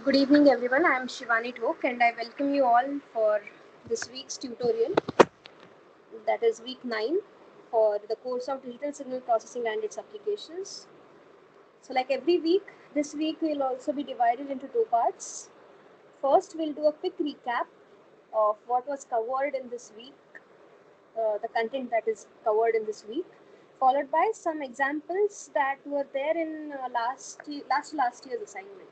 Good evening everyone, I am Shivani Dhok and I welcome you all for this week's tutorial, that is week 9 for the course of Digital Signal Processing and its applications. So like every week, this week will also be divided into two parts. First, we'll do a quick recap of what was covered in this week, the content that is covered in this week, followed by some examples that were there in last year's assignment.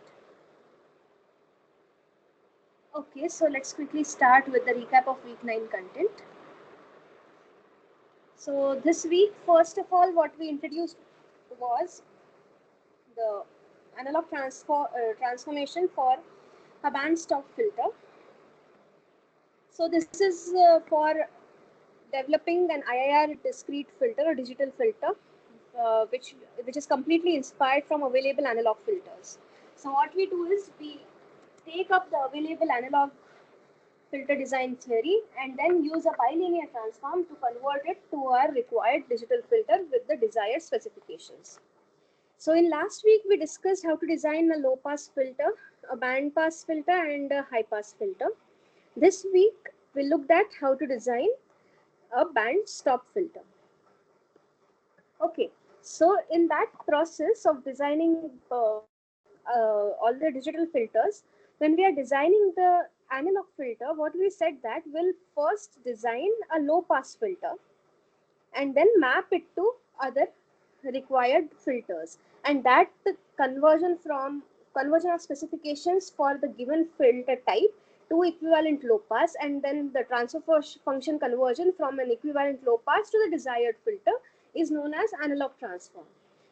Okay, so let's quickly start with the recap of week 9 content. So this week, first of all, what we introduced was the analog transformation for a band stop filter. So this is for developing an IIR discrete filter or digital filter, which is completely inspired from available analog filters. So what we do is we take up the available analog filter design theory and then use a bilinear transform to convert it to our required digital filter with the desired specifications. So in last week, we discussed how to design a low pass filter, a band pass filter and a high pass filter. This week, we looked at how to design a band stop filter. Okay, so in that process of designing all the digital filters, when we are designing the analog filter, what we said that we'll first design a low pass filter and then map it to other required filters, and that conversion of specifications for the given filter type to equivalent low pass, and then the transfer function conversion from an equivalent low pass to the desired filter is known as analog transform.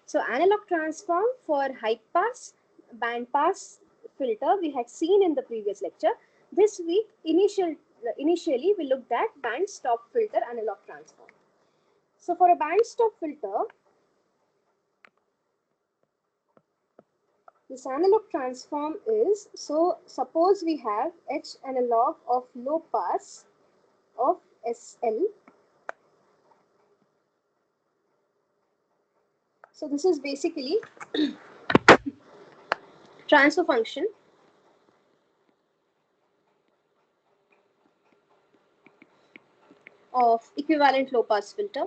So analog transform for high pass band pass filter we had seen in the previous lecture. This week initially we looked at band stop filter analog transform. So for a band stop filter, this analog transform is, so suppose we have H analog of low pass of SL. So this is basically transfer function of equivalent low pass filter.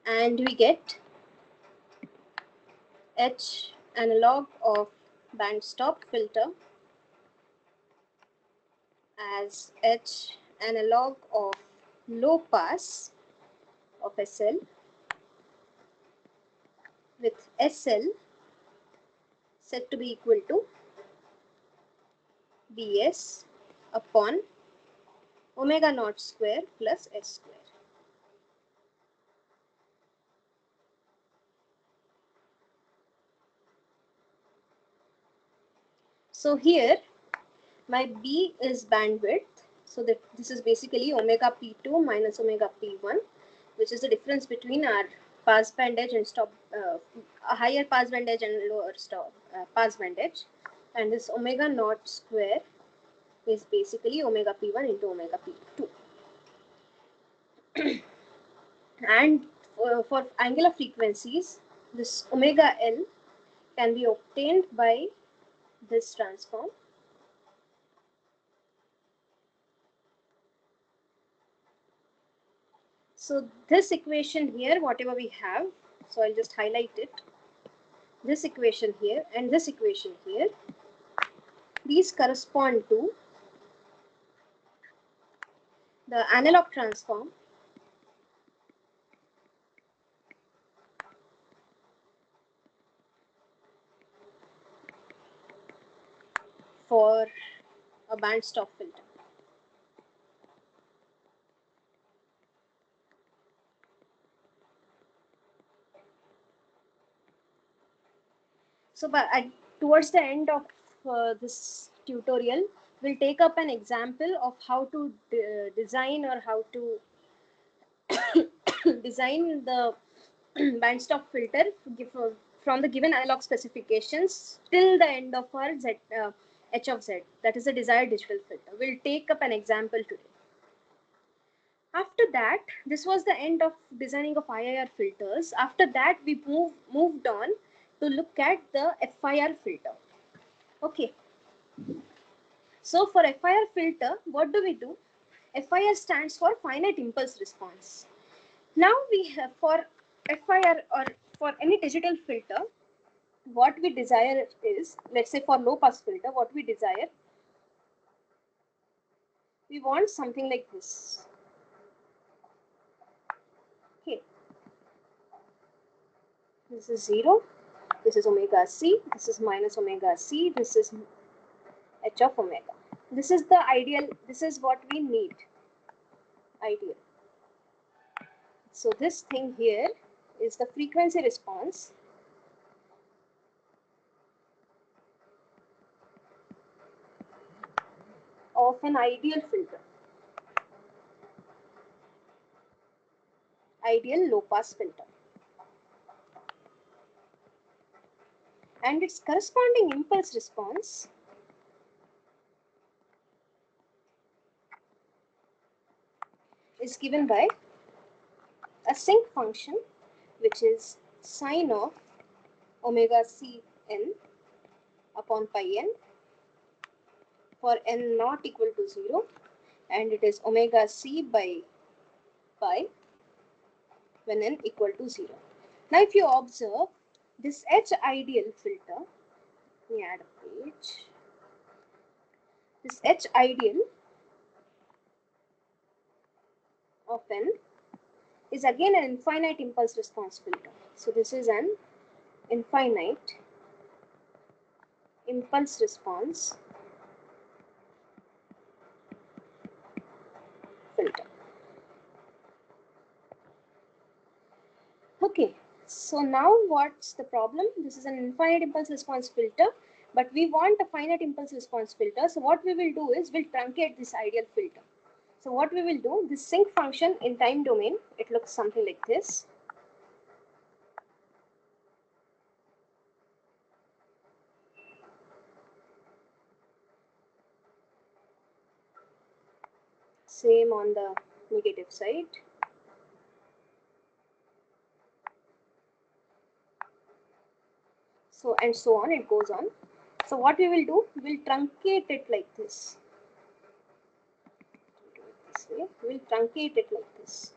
And we get H analog of band stop filter as H analog of low pass of SL with SL set to be equal to Bs upon omega naught square plus S square. So here my B is bandwidth. So that this is basically omega P2 minus omega P1, which is the difference between our pass band edge and stop, a higher pass band edge and lower stop pass band edge. And this omega naught square is basically omega P1 into omega P2. And for angular frequencies, this omega L can be obtained by this transform. So this equation here, whatever we have, so I'll just highlight it. This equation here and this equation here, these correspond to the analog transform for a band stop filter. So towards the end of this tutorial, we'll take up an example of how to design or how to design the band stop filter from the given analog specifications till the end of our H of Z, that is the desired digital filter. We'll take up an example today. After that, this was the end of designing of IIR filters. After that, we moved on to look at the FIR filter. Okay. So for FIR filter, what do we do? FIR stands for finite impulse response. Now we have for FIR or for any digital filter, what we desire is, let's say for low pass filter, what we desire, we want something like this. Okay. This is 0, this is omega c, this is minus omega c, this is h of omega. This is the ideal, this is what we need, ideal. So this thing here is the frequency response of an ideal filter, ideal low pass filter. And its corresponding impulse response is given by a sinc function, which is sine of omega c n upon pi n for n not equal to 0, and it is omega c by pi when n equal to 0. Now if you observe this H ideal filter, let me add a page. This H ideal of n is again an infinite impulse response filter. So this is an infinite impulse response filter. Okay, so now what's the problem? This is an infinite impulse response filter, but we want a finite impulse response filter. So what we will do is we'll truncate this ideal filter. So what we will do, this sinc function in time domain, it looks something like this. Same on the negative side. So and so on, it goes on. So what we will do, we'll truncate it like this. Do it this way. We'll truncate it like this.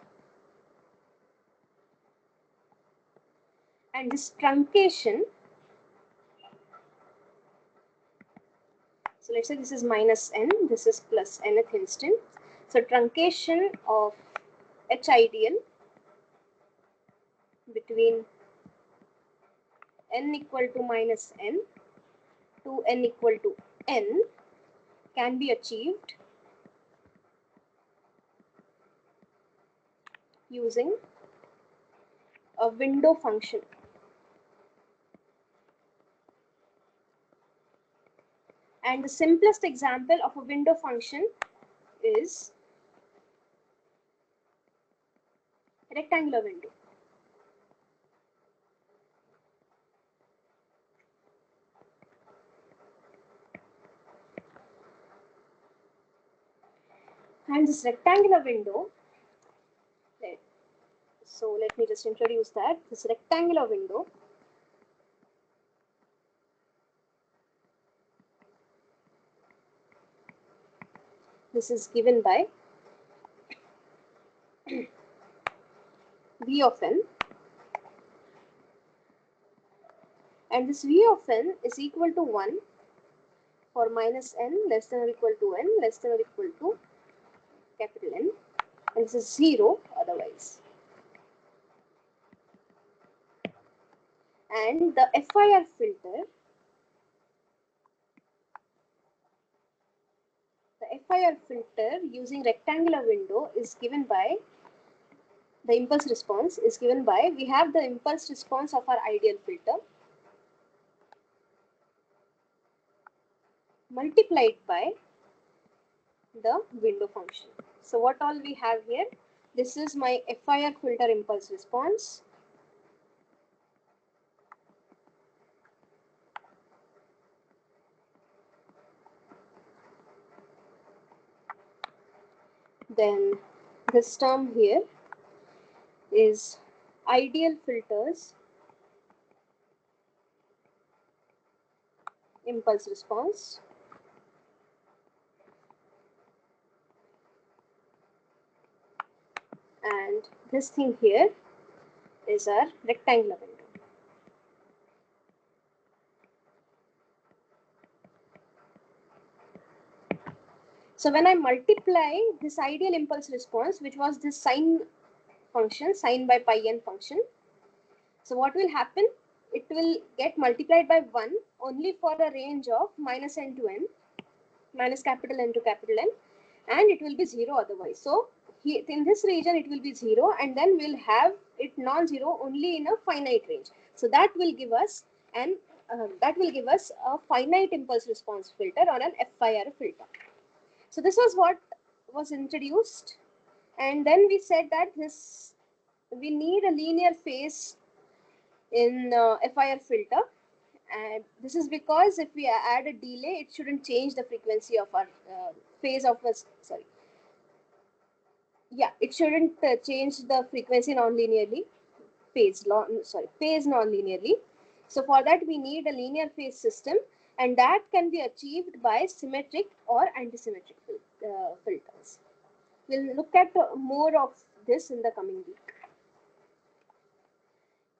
And this truncation, so let's say this is minus n, this is plus nth instant. So truncation of H ideal between n equal to minus n to n equal to n can be achieved using a window function. And the simplest example of a window function is rectangular window. And this rectangular window, so let me just introduce that. This rectangular window this is given by V of n, and this V of n is equal to 1 for minus n less than or equal to n less than or equal to capital N, and this is 0 otherwise. And the FIR filter, using rectangular window is given by, the impulse response is given by, we have the impulse response of our ideal filter multiplied by the window function. So what all we have here, this is my FIR filter impulse response. Then this term here is ideal filters impulse response, and this thing here is our rectangular window. So when I multiply this ideal impulse response, which was this sine function, sine by pi n function, so what will happen? It will get multiplied by 1 only for a range of minus n to n, minus capital N to capital N, and it will be 0 otherwise. So in this region it will be 0, and then we'll have it non-zero only in a finite range. So that will give us a finite impulse response filter or an FIR filter. So this was what was introduced, and then we said that we need a linear phase in FIR filter, and this is because if we add a delay, it shouldn't change the frequency of our phase of us. Sorry, yeah, it shouldn't change the frequency non-linearly, phase non-linearly. So for that we need a linear phase system, and that can be achieved by symmetric or antisymmetric filters. We'll look at more of this in the coming week.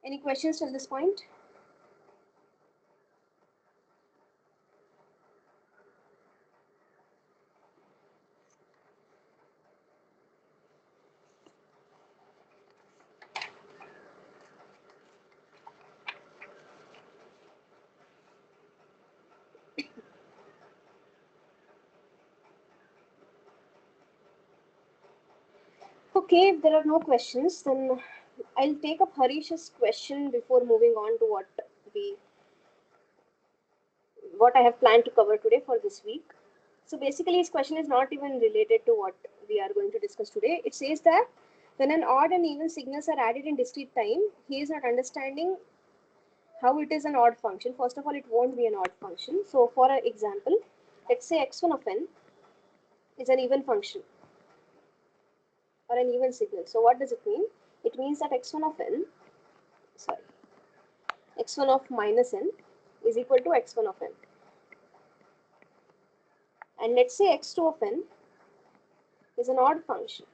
Any questions till this point? Okay, if there are no questions, then I'll take up Harish's question before moving on to what I have planned to cover today for this week. So basically his question is not even related to what we are going to discuss today. It says that when an odd and even signals are added in discrete time, he is not understanding how it is an odd function. First of all, it won't be an odd function. So for an example, let's say x1 of n is an even function or an even signal. So what does it mean? It means that x1 of minus n is equal to x1 of n. And let's say x2 of n is an odd function.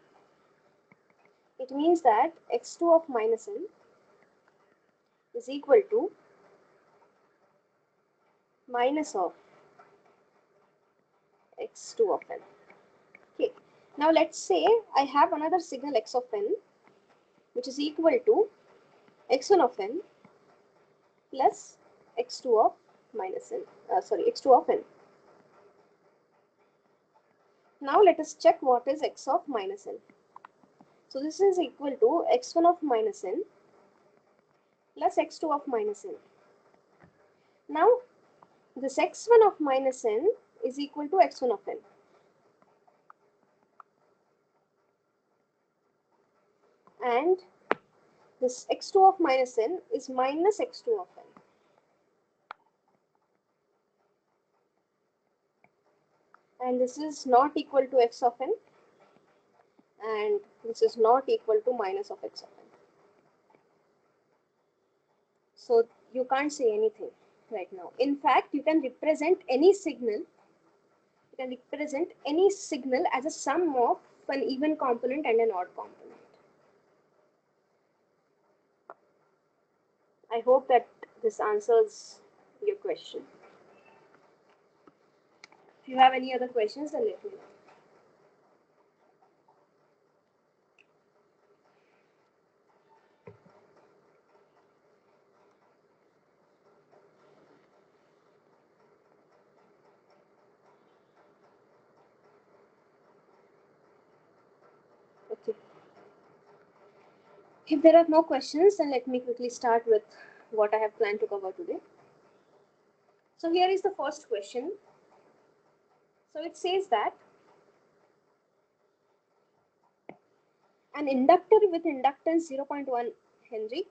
It means that x2 of minus n is equal to minus of x2 of n. Okay. Now let's say I have another signal x of n, which is equal to x1 of n plus x2 of minus n. X2 of n. Now let us check what is x of minus n. So this is equal to x1 of minus n plus x2 of minus n. Now this x1 of minus n is equal to x1 of n. And this x2 of minus n is minus x2 of n. And this is not equal to x of n, and this is not equal to minus of x of n. So you can't say anything right now. In fact, you can represent any signal. You can represent any signal as a sum of an even component and an odd component. I hope that this answers your question. If you have any other questions, then let me know. Okay. If there are no questions, then let me quickly start with what I have planned to cover today. So here is the first question. So it says that an inductor with inductance 0.1 Henry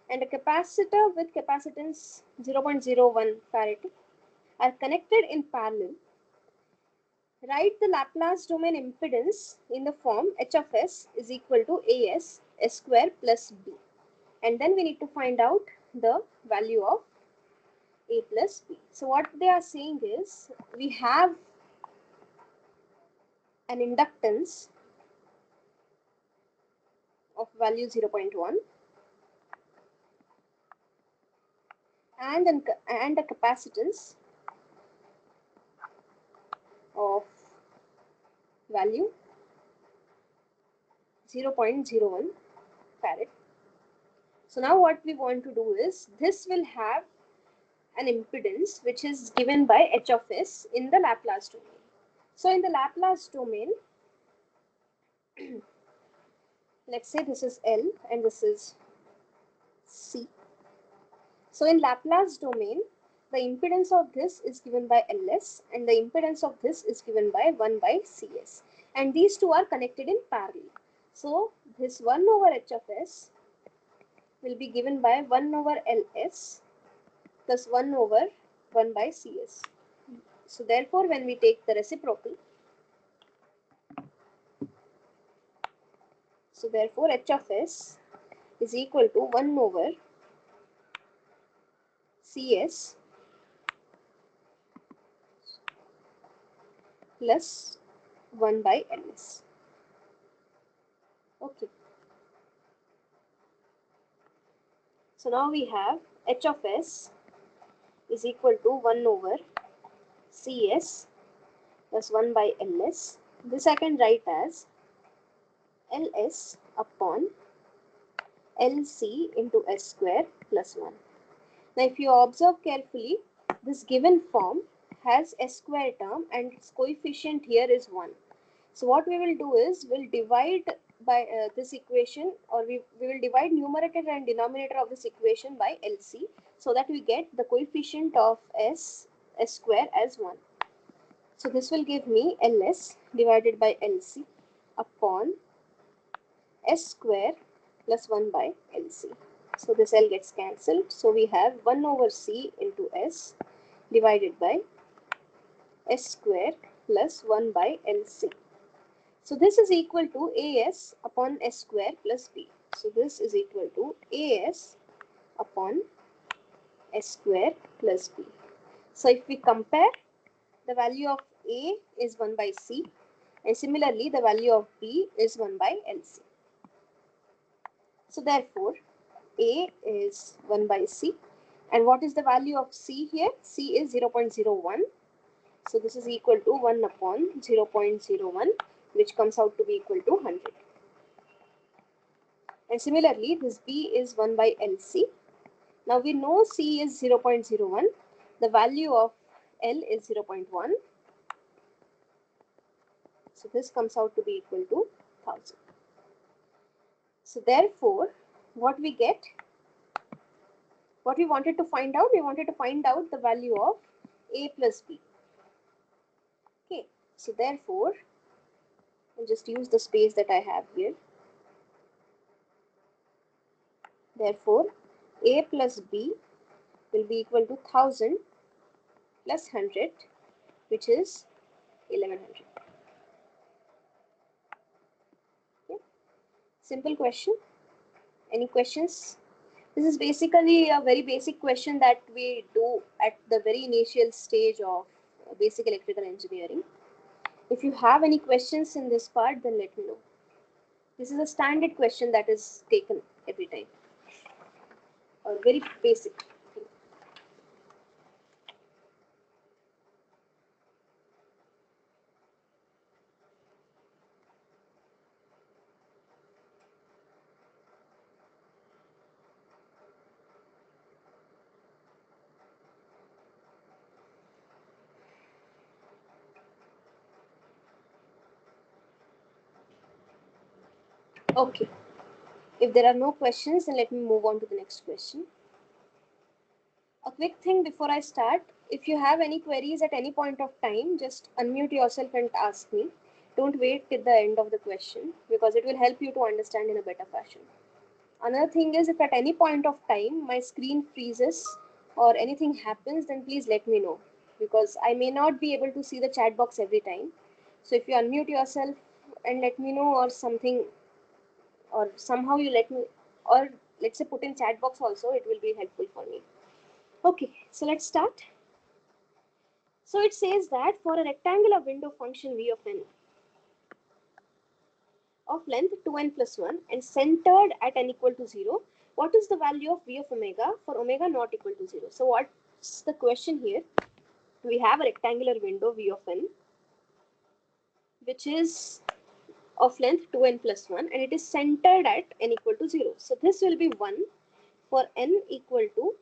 and a capacitor with capacitance 0.01 Farad are connected in parallel Write the Laplace domain impedance in the form h of s is equal to as s square plus b. And then we need to find out the value of a plus b. So what they are saying is we have an inductance of value 0.1 and a capacitance of value 0.01 farad. So now what we want to do is this will have an impedance which is given by h of s in the Laplace domain. So in the Laplace domain, let's say this is L and this is C. So in Laplace domain, the impedance of this is given by Ls and the impedance of this is given by 1 by Cs. And these two are connected in parallel. So this 1 over h of s will be given by 1 over Ls plus 1 over 1 by Cs. So therefore, when we take the reciprocal, so therefore h of s is equal to 1 over Cs plus 1 by Ls. Okay. So now we have h of s is equal to 1 over Cs plus 1 by Ls. This I can write as Ls upon Lc into s square plus 1. Now if you observe carefully, this given form has s square term and its coefficient here is 1. So what we will do is we'll divide by this equation, or we will divide numerator and denominator of this equation by Lc, so that we get the coefficient of s square as 1. So this will give me Ls divided by Lc upon s square plus 1 by Lc. So this L gets cancelled. So we have 1 over C into S divided by S square plus 1 by Lc. So this is equal to As upon S square plus B. So this is equal to As upon S square plus B. So if we compare, the value of A is 1 by C, and similarly the value of B is 1 by Lc. So therefore A is 1 by C, and what is the value of C here? C is 0.01. So this is equal to 1 upon 0.01, which comes out to be equal to 100. And similarly, this B is 1 by Lc. Now we know C is 0.01. The value of L is 0.1. So this comes out to be equal to 1000. So therefore, what we get, what we wanted to find out, we wanted to find out the value of A plus B. Okay, so therefore, I'll just use the space that I have here. Therefore, A plus B will be equal to 1000 plus 100, which is 1100. Okay. Simple question. Any questions? This is basically a very basic question that we do at the very initial stage of basic electrical engineering. If you have any questions in this part, then let me know. This is a standard question that is taken every time, or very basic thing. Okay. If there are no questions, then let me move on to the next question. A quick thing before I start, if you have any queries at any point of time, just unmute yourself and ask me. Don't wait till the end of the question, because it will help you to understand in a better fashion. Another thing is, if at any point of time my screen freezes or anything happens, then please let me know, because I may not be able to see the chat box every time. So if you unmute yourself and let me know, or something, or somehow you let me, or let's say put in chat box also, it will be helpful for me. Okay, so let's start. So it says that for a rectangular window function v of n of length 2n plus 1 and centered at n equal to 0, what is the value of v of omega for omega not equal to 0? So what's the question here? We have a rectangular window v of n, which is of length 2n plus 1, and it is centered at n equal to 0. So this will be 1 for n equal to,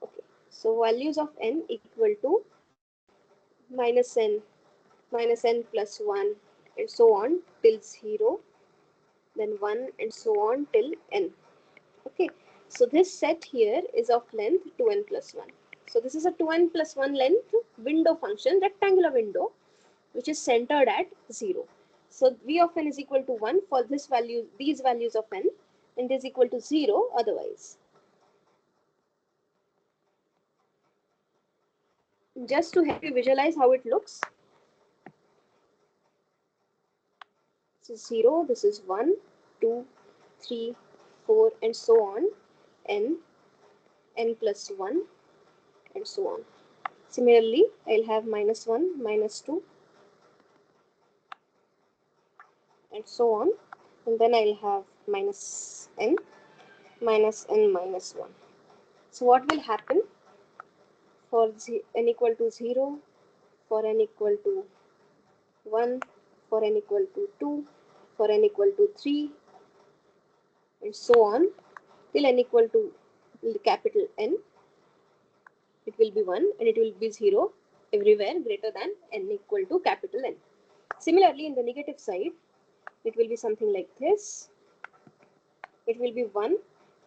okay, so values of n equal to minus n plus 1 and so on till 0, then 1 and so on till n. Okay, so this set here is of length 2n plus 1. So this is a 2n plus 1 length window function, rectangular window, which is centered at 0. So v of n is equal to 1 for this value, these values of n, and is equal to 0 otherwise. Just to help you visualize how it looks, this is 0, this is 1, 2, 3, 4, and so on, n, n plus 1, and so on. Similarly, I'll have minus 1, minus 2, and so on, and then I'll have minus n, minus n minus 1. So what will happen for n equal to 0, for n equal to 1, for n equal to 2, for n equal to 3, and so on till n equal to capital N, it will be 1 and it will be 0 everywhere greater than n equal to capital N. Similarly, in the negative side, it will be something like this. It will be 1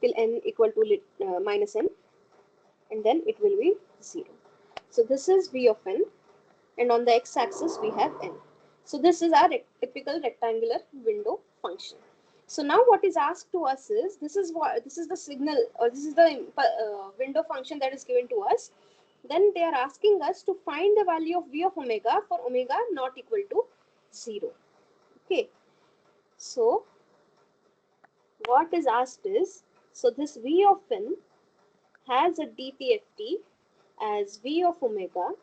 till n equal to minus n, and then it will be 0. So this is v of n, and on the x-axis we have n. So this is our typical rectangular window function. So now what is asked to us is, this is the signal, or this is the window function that is given to us. Then they are asking us to find the value of v of omega for omega not equal to 0. Okay, so what is asked is, so this v of n has a DPFT as v of omega,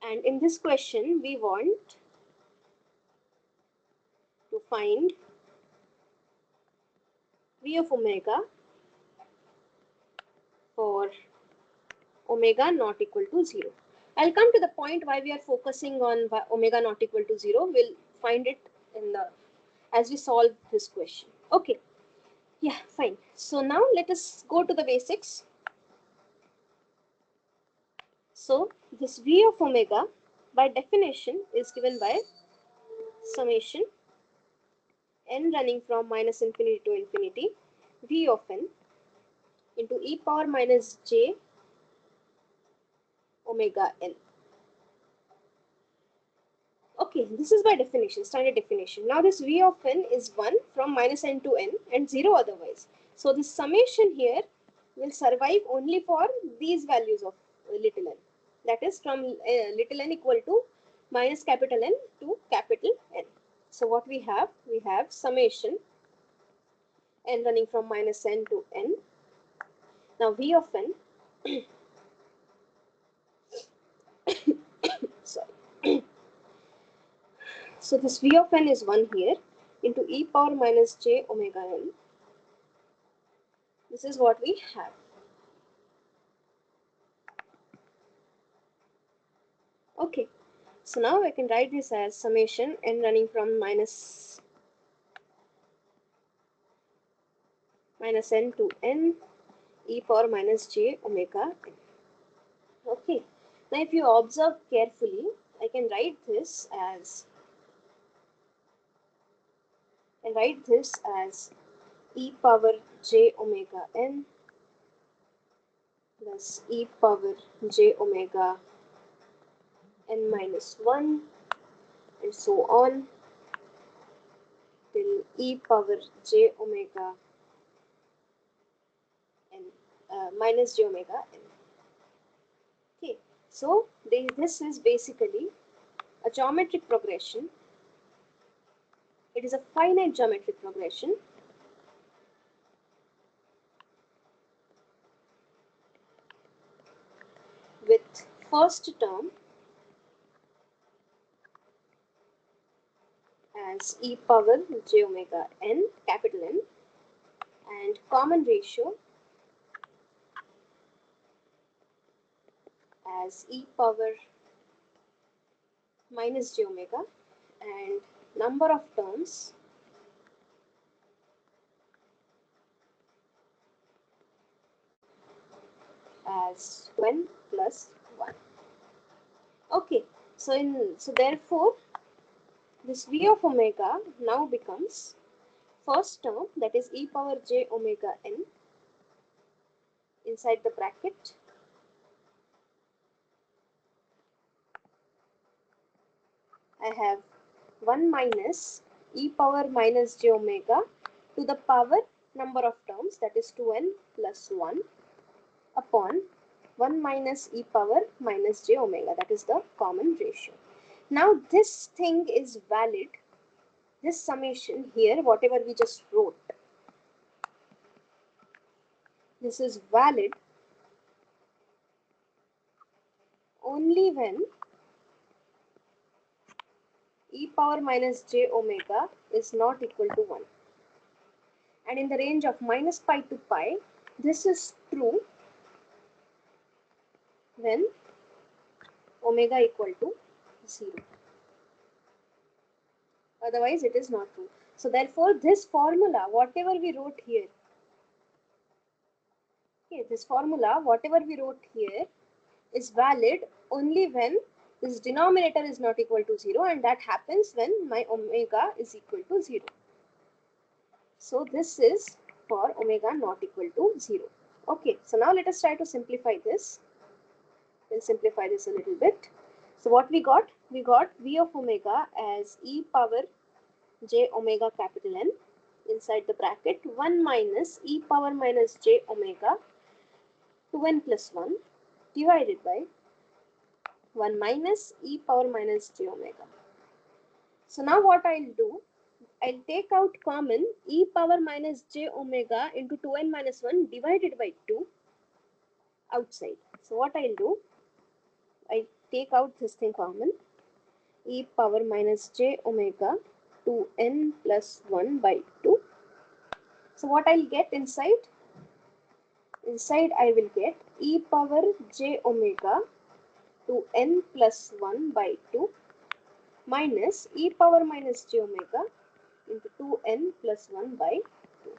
and in this question we want to find v of omega for omega not equal to 0. I'll come to the point why we are focusing on omega not equal to 0. We'll find it in the as we solve this question. Okay, yeah, fine. So now let us go to the basics. So this v of omega by definition is given by summation n running from minus infinity to infinity v of n into e power minus j omega n. Okay, this is by definition, standard definition. Now this v of n is 1 from minus n to n and 0 otherwise. So this summation here will survive only for these values of little n. That is from little n equal to minus capital N to capital N. So what we have summation n running from minus n to n. Now v of n, sorry. So this v of n is 1 here into e power minus j omega n. This is what we have. Okay, so now I can write this as summation n running from minus n to n e power minus j omega n. Okay, now if you observe carefully, I can write this as e power j omega n plus e power j omega n minus 1 and so on till e power j omega n minus j omega n. Okay, So this is basically a geometric progression. It is a finite geometric progression with first term as e power j omega n, capital N, and common ratio as e power minus j omega, and number of terms as 2n plus 1. Okay, so therefore this v of omega now becomes first term, that is e power j omega n, inside the bracket I have 1 minus e power minus j omega to the power number of terms, that is 2n plus 1, upon 1 minus e power minus j omega, that is the common ratio. Now this thing is valid, this summation here, whatever we just wrote, this is valid only when e power minus j omega is not equal to 1. And in the range of minus pi to pi, this is true when omega equal to 0. Otherwise, it is not true. So therefore, this formula, whatever we wrote here, okay, this formula, whatever we wrote here, is valid only when this denominator is not equal to 0, and that happens when my omega is equal to 0. So this is for omega not equal to 0. Okay, so now let us try to simplify this. We'll simplify this a little bit. So what we got v of omega as e power j omega capital N inside the bracket 1 minus e power minus j omega 2n plus 1 divided by 1 minus e power minus j omega. So now what I'll do, I'll take out common e power minus j omega into 2n minus 1 divided by 2 outside. So what I'll do, I take out this thing common, e power minus j omega 2n plus 1 by 2. So what I'll get inside? Inside I will get e power j omega 2n plus 1 by 2 minus e power minus j omega into 2n plus 1 by 2.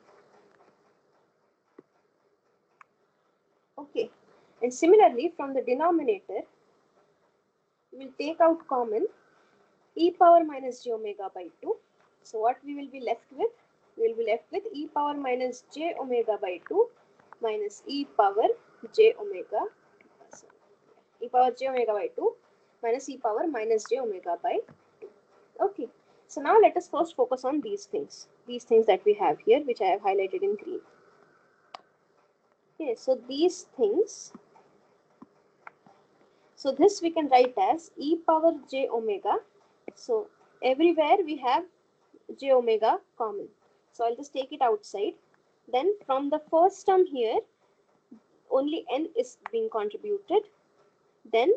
Okay, and similarly from the denominator, we will take out common e power minus j omega by 2. So what we will be left with? We will be left with e power minus j omega by 2 minus e power j omega, e power j omega by 2 minus e power minus j omega by 2. Okay, so now let us first focus on these things that we have here, which I have highlighted in green. Okay, so these things, so this we can write as e power j omega. So everywhere we have j omega common. So I'll just take it outside. Then from the first term here, only n is being contributed. Then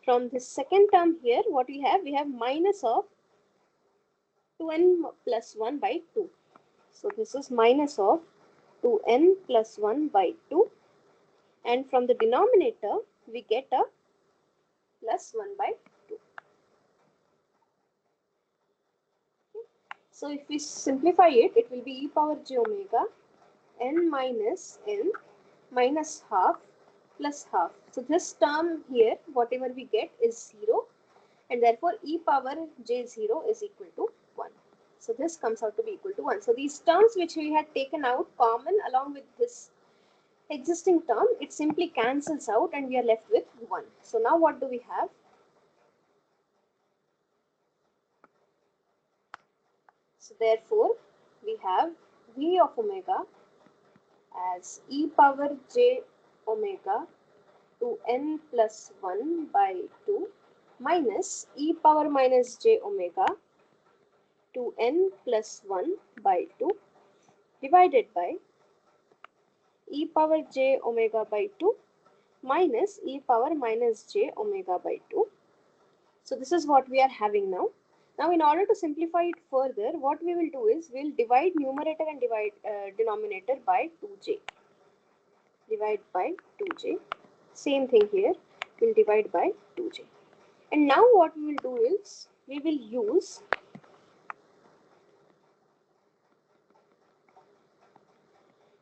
from the second term here, what we have minus of 2n plus 1 by 2. So this is minus of 2n plus 1 by 2. And from the denominator, we get a plus 1 by 2. So if we simplify it, it will be e power j omega n minus half plus half. So this term here, whatever we get is 0, and therefore e power j0 is equal to 1. So this comes out to be equal to 1. So these terms which we had taken out common along with this existing term, it simply cancels out and we are left with 1. So now what do we have? So therefore we have v of omega as e power j omega 2n plus 1 by 2 minus e power minus j omega 2n plus 1 by 2 divided by e power j omega by 2 minus e power minus j omega by 2. So this is what we are having now. Now in order to simplify it further, what we will do is we'll divide numerator and divide denominator by 2j. Divide by 2j. Same thing here. We'll divide by 2j. And now what we will do is we will use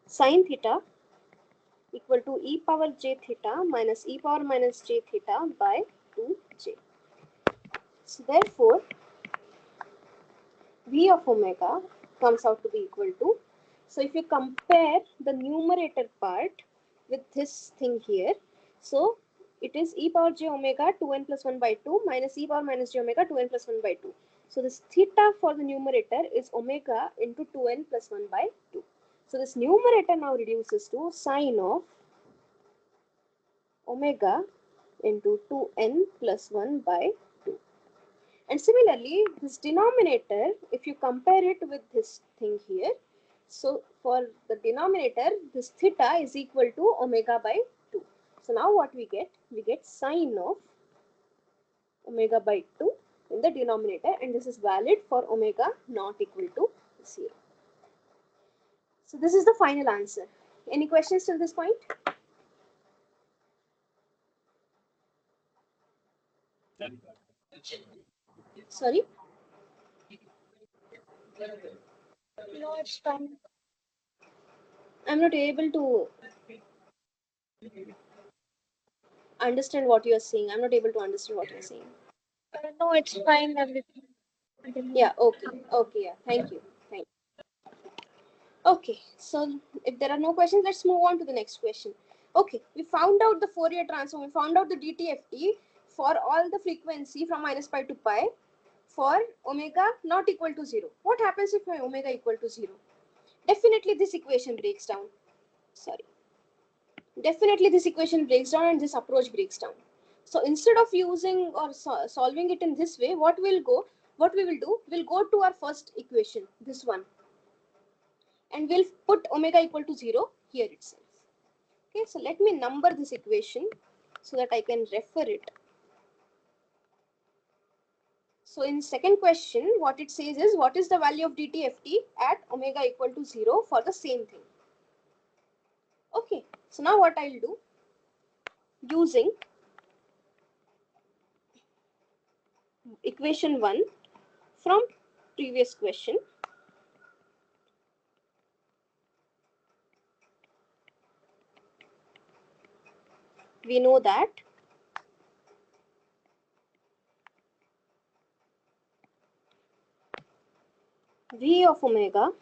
sine theta equal to e power j theta minus e power minus j theta by 2j. So therefore, V of omega comes out to be equal to, so if you compare the numerator part with this thing here, so it is e power j omega 2n plus 1 by 2 minus e power minus j omega 2n plus 1 by 2. So this theta for the numerator is omega into 2n plus 1 by 2. So this numerator now reduces to sine of omega into 2n plus 1 by 2. And similarly, this denominator, if you compare it with this thing here, so for the denominator, this theta is equal to omega by 2. So now what we get? We get sine of omega by 2 in the denominator, and this is valid for omega not equal to 0. So this is the final answer. Any questions till this point? Sorry? No, it's fine. I'm not able to understand what you're saying. I'm not able to understand what you're saying. No, it's fine. Everything. Yeah, okay. Okay, yeah. Thank you. Thank you. Okay, so if there are no questions, let's move on to the next question. Okay, we found out the Fourier transform. We found out the DTFT for all the frequency from minus pi to pi for omega not equal to 0. What happens if my omega equal to 0? Definitely this equation breaks down. Sorry. Definitely this equation breaks down and this approach breaks down. So instead of using or solving it in this way, what we will do, we'll go to our first equation, this one, and we'll put omega equal to 0 here itself. Okay, so let me number this equation so that I can refer it. So in second question, what it says is, what is the value of DTFT at omega equal to 0 for the same thing? Okay, so now what I'll do, using equation 1 from previous question, we know that V of omega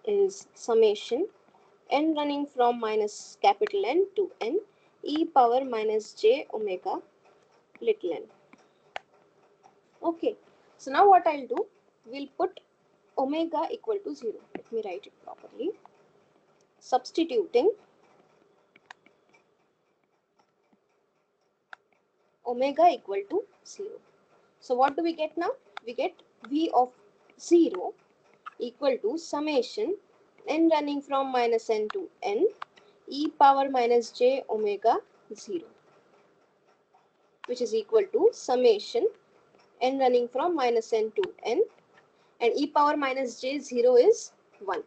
is summation n running from minus capital N to n e power minus j omega little n. Okay, so now what I'll do, we'll put omega equal to 0. Let me write it properly. Substituting omega equal to 0. So what do we get now? We get V of 0 equal to summation n running from minus n to n e power minus j omega 0, which is equal to summation n running from minus n to n, and e power minus j 0 is 1.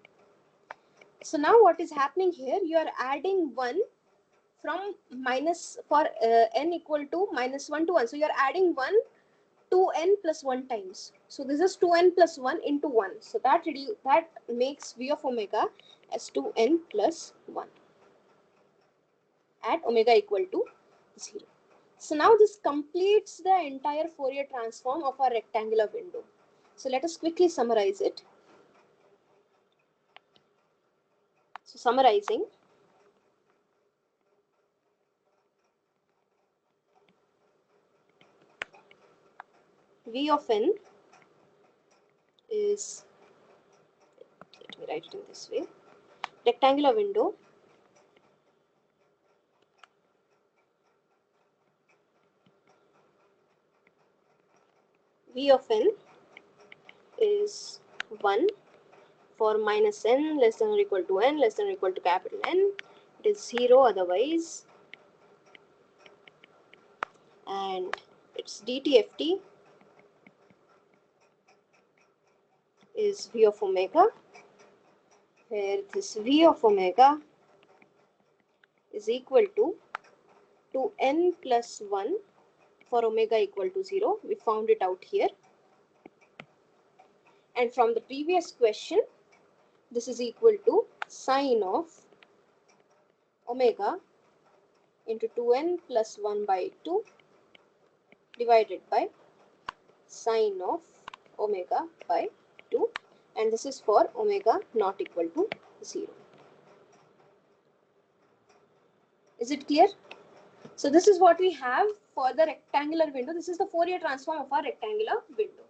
So now what is happening here, you are adding 1 from minus for n equal to minus 1 to 1. So you are adding 1 to n plus 1 times. So this is 2n plus 1 into 1. So that makes V of omega as 2n plus 1 at omega equal to 0. So now this completes the entire Fourier transform of our rectangular window. So let us quickly summarize it. So summarizing, V of n is, let me write it in this way, rectangular window V of n is 1 for minus n less than or equal to n less than or equal to capital N. It is 0 otherwise, and its DTFT is V of omega, where this V of omega is equal to 2n plus 1 for omega equal to 0. We found it out here. And from the previous question, this is equal to sine of omega into 2n plus 1 by 2 divided by sine of omega by 2, and this is for omega not equal to 0. Is it clear? So this is what we have for the rectangular window. This is the Fourier transform of our rectangular window.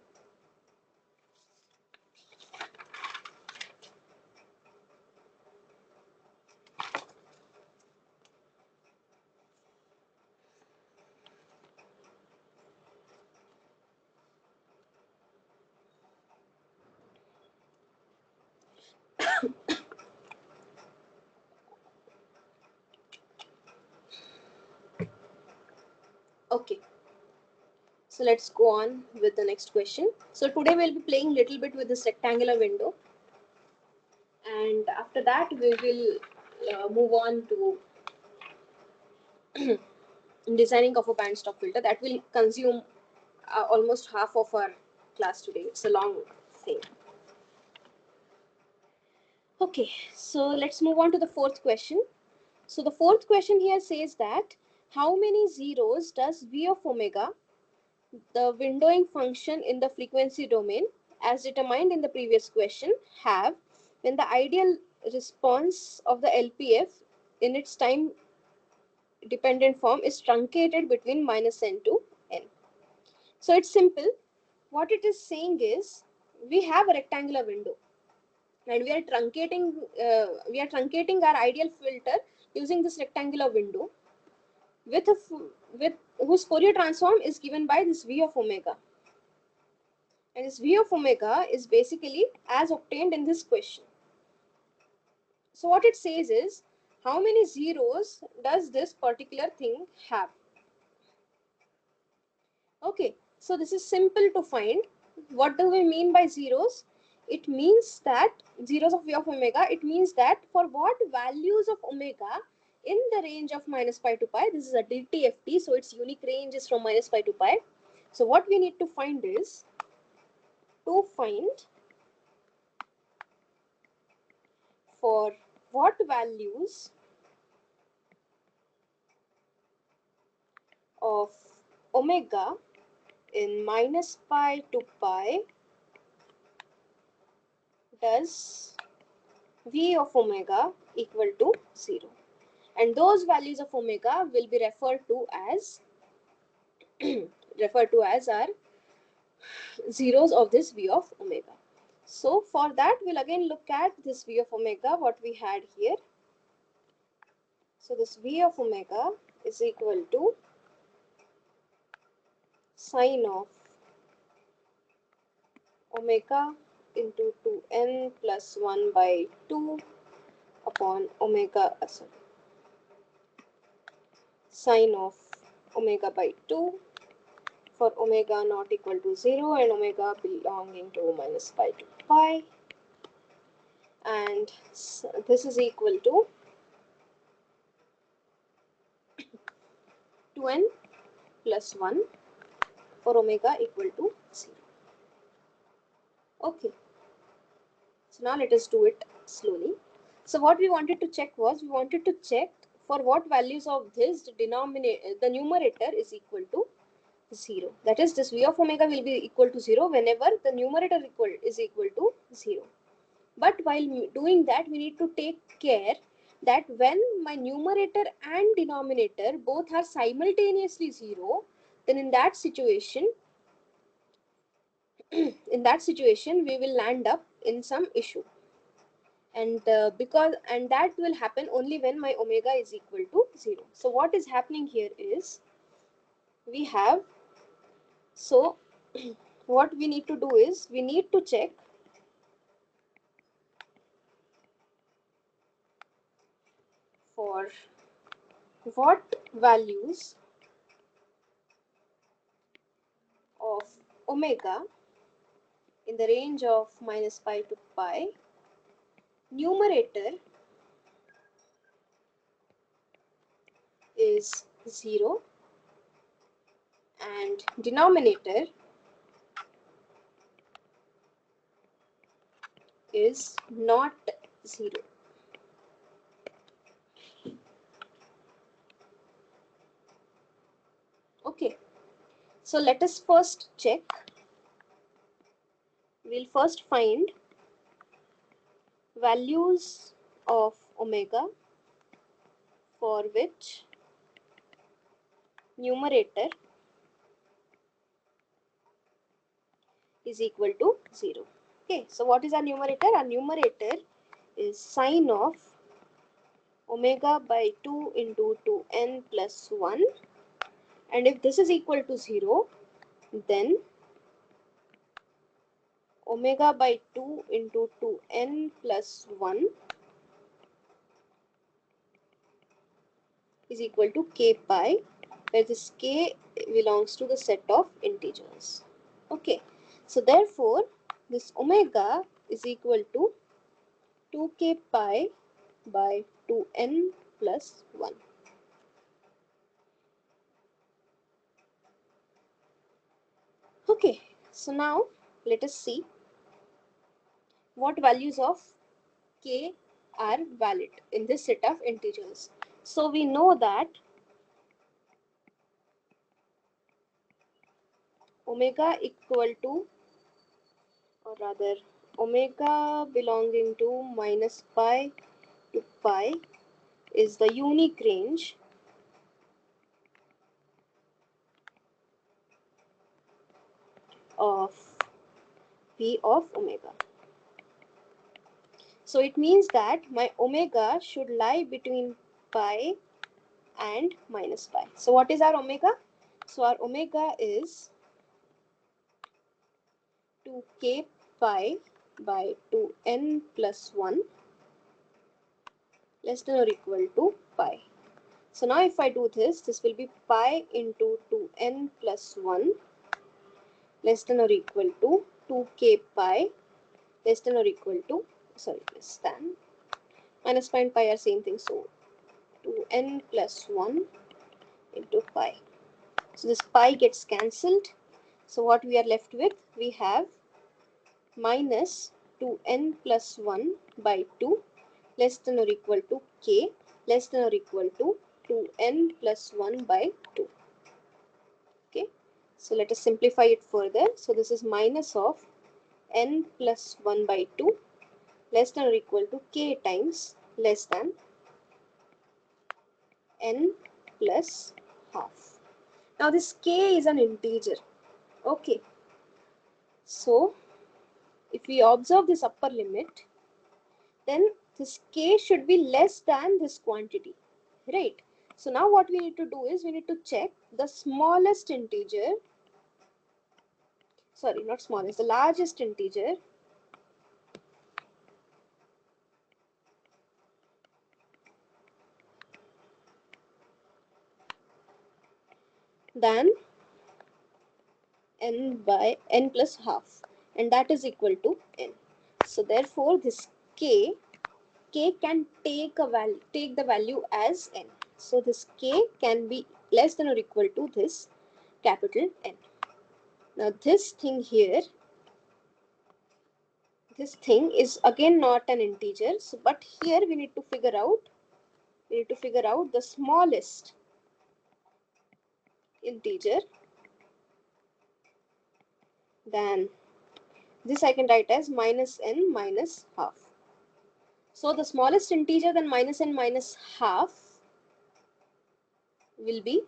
Okay, so let's go on with the next question. So today we'll be playing a little bit with this rectangular window, and after that we will move on to designing of a bandstop filter. That will consume almost half of our class today. It's a long thing. Okay, so let's move on to the fourth question. So the fourth question here says that how many zeros does V of omega, the windowing function in the frequency domain as determined in the previous question, have when the ideal response of the LPF in its time dependent form is truncated between minus n to n. So it's simple. What it is saying is we have a rectangular window and we are truncating our ideal filter using this rectangular window with whose Fourier transform is given by this V of omega, and this V of omega is basically as obtained in this question. So what it says is how many zeros does this particular thing have? Okay, so this is simple to find. What do we mean by zeros? It means that zeros of V of omega, it means that for what values of omega in the range of minus pi to pi, this is a DTFT, so its unique range is from minus pi to pi. So what we need to find is to find for what values of omega in minus pi to pi does V of omega equal to 0, and those values of omega will be referred to as our zeros of this V of omega. So for that we'll again look at this V of omega what we had here. So this V of omega is equal to sine of omega into 2n plus 1 by 2 upon omega, sine of omega by 2 for omega not equal to 0 and omega belonging to minus pi to pi, and this is equal to 2n plus 1 for omega equal to 0. Okay, so now let us do it slowly. So what we wanted to check was, we wanted to check for what values of this denominator, the numerator is equal to 0. That is, this V of omega will be equal to 0 whenever the numerator is equal to 0. But while doing that, we need to take care that when my numerator and denominator both are simultaneously 0, then in that situation we will land up in some issue, and that will happen only when my omega is equal to 0. So what is happening here is we have, so what we need to do is we need to check for what values of omega in the range of minus pi to pi, numerator is 0 and denominator is not 0. Okay, so let us first check. We'll first find values of omega for which numerator is equal to 0. Okay, so what is our numerator? Our numerator is sine of omega by 2 into 2n plus 1, and if this is equal to 0, then omega by 2 into 2n plus 1 is equal to k pi, where this k belongs to the set of integers. Okay, so therefore this omega is equal to 2k pi by 2n plus 1. Okay, so now let us see what values of k are valid in this set of integers. So we know that omega equal to, or rather omega belonging to minus pi to pi is the unique range of p of omega. So it means that my omega should lie between pi and minus pi. So what is our omega? So our omega is 2k pi by 2n plus 1 less than or equal to pi. So now if I do this, this will be pi into 2n plus 1 less than or equal to 2k pi less than or equal to, less than, minus pi and pi are same thing, so 2n plus 1 into pi. So this pi gets cancelled. So what we are left with, we have minus 2n plus 1 by 2 less than or equal to k less than or equal to 2n plus 1 by 2. Okay, so let us simplify it further. So this is minus of n plus 1 by 2 less than or equal to k times less than n plus half. Now this k is an integer. Okay, so if we observe this upper limit, then this k should be less than this quantity, right? So now what we need to do is we need to check the smallest integer, sorry, not smallest, the largest integer than n by n plus half, and that is equal to n. So therefore this k can take the value as n. So this k can be less than or equal to this capital N. Now this thing here, this thing is again not an integer, so but here we need to figure out the smallest integer. Then this I can write as minus n minus half. So the smallest integer than minus n minus half will be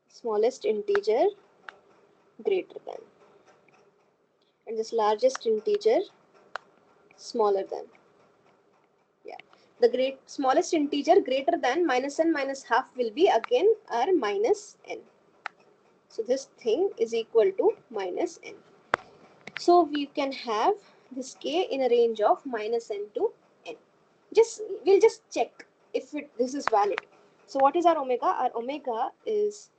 smallest integer greater than, and this largest integer smaller than. Yeah, the smallest integer greater than minus n minus half will be again our minus n. So this thing is equal to minus n. So we can have this k in a range of minus n to n. We'll just check if this is valid. So what is our omega? Our omega is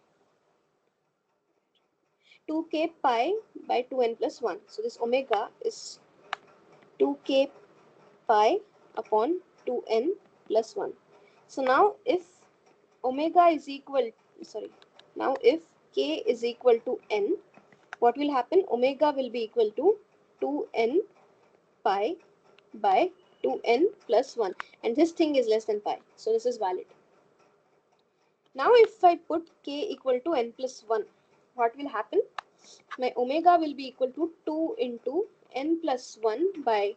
2k pi by 2n plus 1. So this omega is 2k pi upon 2n plus 1. So now if omega is equal, sorry, now if k is equal to n, what will happen? Omega will be equal to 2n pi by 2n plus 1, and this thing is less than pi, so this is valid. Now if I put k equal to n plus 1, what will happen? My omega will be equal to 2 into n plus 1 by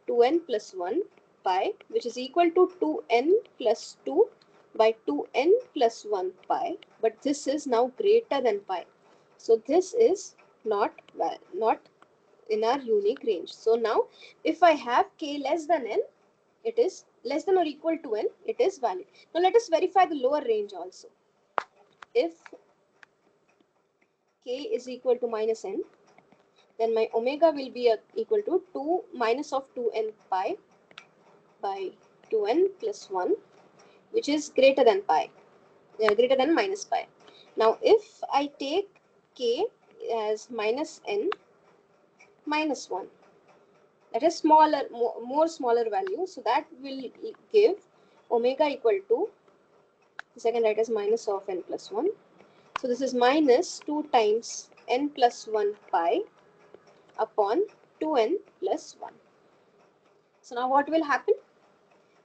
2n plus 1 pi, which is equal to 2n plus 2 by 2n plus 1 pi, but this is now greater than pi. So this is not in our unique range. So now if I have k less than n, it is less than or equal to n, it is valid. Now let us verify the lower range also. If k is equal to minus n, then my omega will be equal to 2 minus of 2n pi by 2n plus 1, which is greater than pi, greater than minus pi. Now if I take k as minus n minus 1, that is smaller, more smaller value, so that will give omega equal to, the second right is minus of n plus 1. So this is minus 2 times n plus 1 pi upon 2n plus 1. So now what will happen?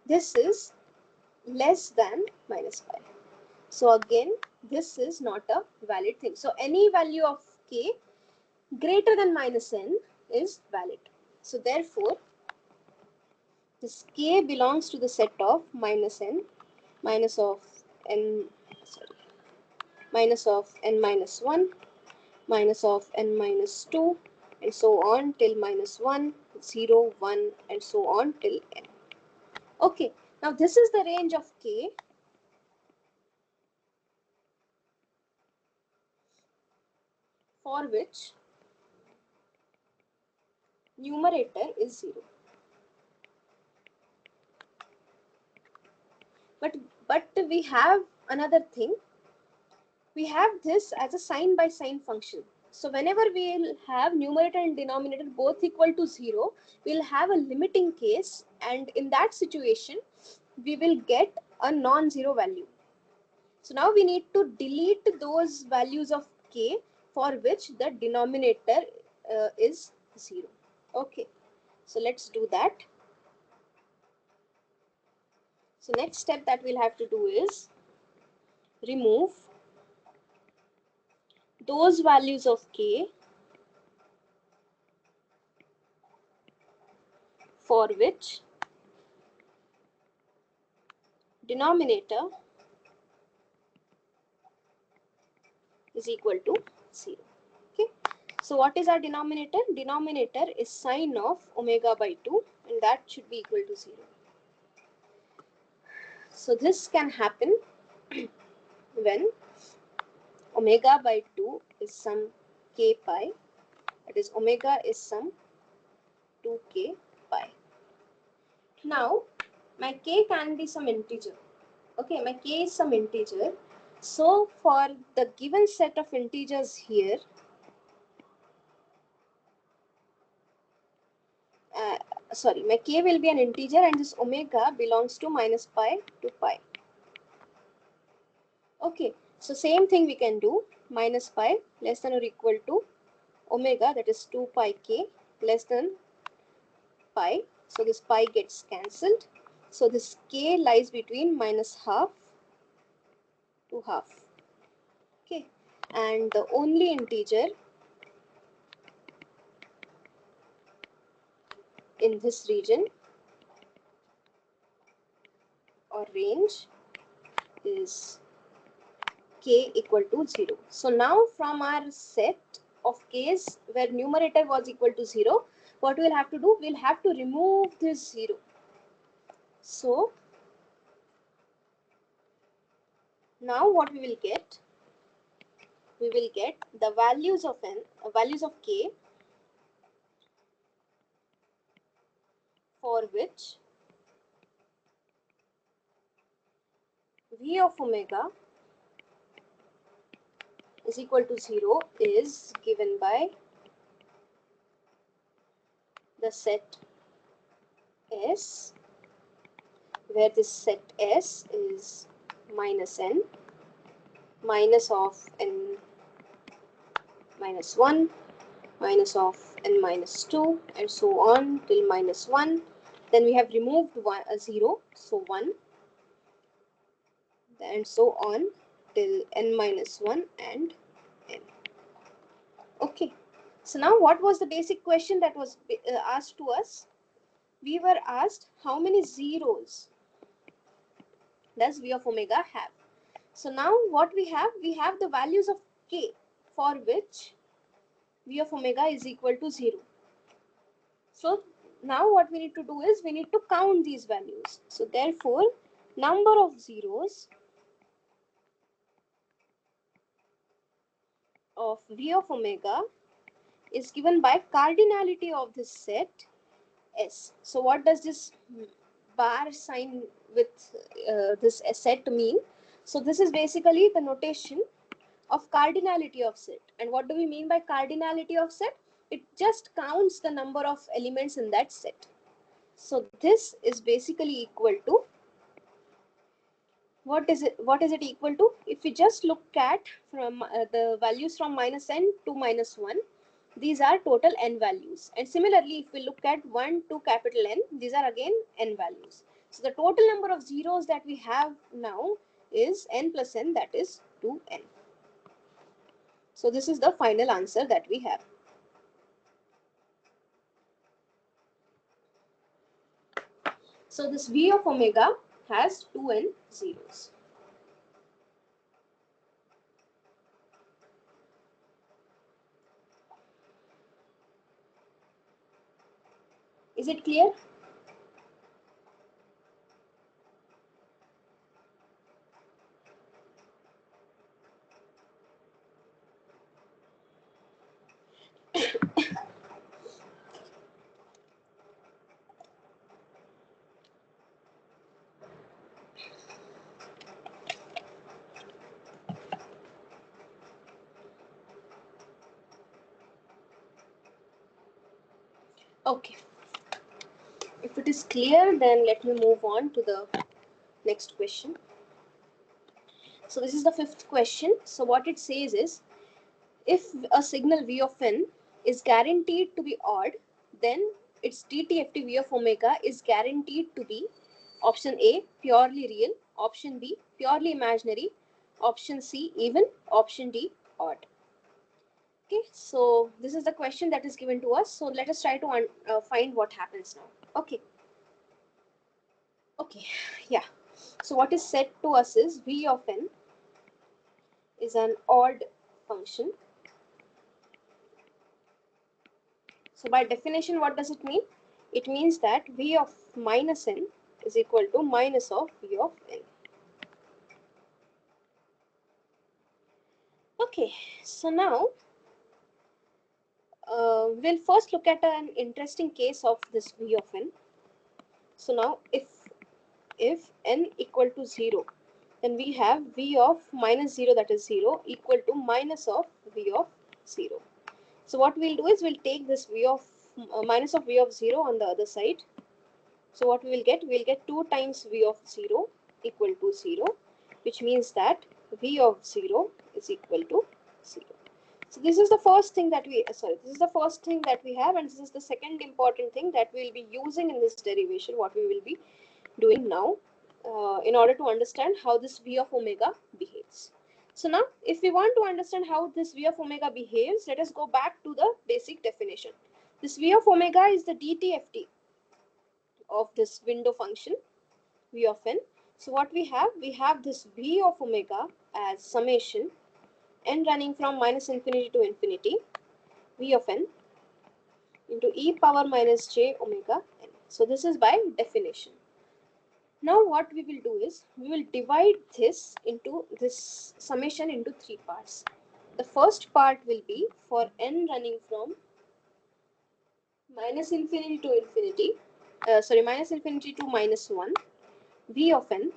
This is less than minus pi. So again, this is not a valid thing. So any value of k greater than minus n is valid. So therefore, this k belongs to the set of minus n, minus of n, minus of n minus 1, minus of n minus 2, and so on till minus 1, 0, 1, and so on till n. Okay, now this is the range of k for which numerator is 0. But we have another thing. We have this as a sign by sign function. So whenever we will have numerator and denominator both equal to 0, we will have a limiting case, and in that situation, we will get a non-zero value. So now we need to delete those values of k for which the denominator is 0. Okay, so let's do that. So next step that we'll have to do is remove those values of k for which denominator is equal to 0. Okay, so what is our denominator? Denominator is sine of omega by 2, and that should be equal to 0. So this can happen when omega by 2 is some k pi, that is omega is some 2k pi. Now my k can be some integer. Okay, my k is some integer. So for the given set of integers here, sorry, my k will be an integer, and this omega belongs to minus pi to pi. Okay, so same thing we can do. Minus pi less than or equal to omega, that is 2 pi k less than pi. So this pi gets cancelled. So this k lies between minus half to half. Okay, and the only integer in this region or range is k equal to 0. So now from our set of k's where numerator was equal to 0, what we'll have to do? We'll have to remove this 0. So now what we will get? we will get the values of k for which v of omega is equal to 0 is given by the set S, where this set S is minus n, minus of n minus 1, minus of n minus 2, and so on till minus 1. Then we have removed a 0, so 1, and so on till n minus 1 and n. Okay, so now what was the basic question that was asked to us? We were asked how many zeros does v of omega have. So now what we have the values of k for which v of omega is equal to 0. So now what we need to do is we need to count these values. So therefore, number of zeros of v of omega is given by cardinality of this set S. So what does this bar sign with this set mean? So this is basically the notation of cardinality of set. And what do we mean by cardinality of set? It just counts the number of elements in that set. So this is basically equal to, what is it equal to? If we just look at from the values from minus n to minus 1, these are total n values. And similarly, if we look at 1 to capital N, these are again n values. So the total number of zeros that we have now is n plus n, that is 2n. So this is the final answer that we have. So this v of omega has 2n zeros. Is it clear? Okay. If it is clear, then let me move on to the next question. So this is the fifth question. So what it says is, if a signal v of n is guaranteed to be odd, then its DTFT v of omega is guaranteed to be option A, purely real, option B, purely imaginary, option C, even, option D, odd. Okay, so this is the question that is given to us. So let us try to find what happens now. Okay. Okay, yeah. So what is said to us is v of n is an odd function. So by definition, what does it mean? It means that v of minus n is equal to minus of v of n. Okay, so now we'll first look at an interesting case of this v of n. So now if n equal to 0, then we have v of minus 0, that is 0, equal to minus of v of 0. So what we'll do is we'll take this v of minus of v of 0 on the other side. So what we will get? We'll get 2 times v of 0 equal to 0, which means that v of 0 is equal to 0. So this is the first thing that we have, and this is the second important thing that we'll be using in this derivation, what we will be doing now in order to understand how this v of omega behaves. So now, if we want to understand how this v of omega behaves, let us go back to the basic definition. This v of omega is the DTFT of this window function v of n. So what we have this v of omega as summation n running from minus infinity to infinity, v of n into e power minus j omega n. So this is by definition. Now what we will do is we will divide this summation into 3 parts. the first part will be for n running from minus infinity to infinity, minus infinity to minus 1, v of n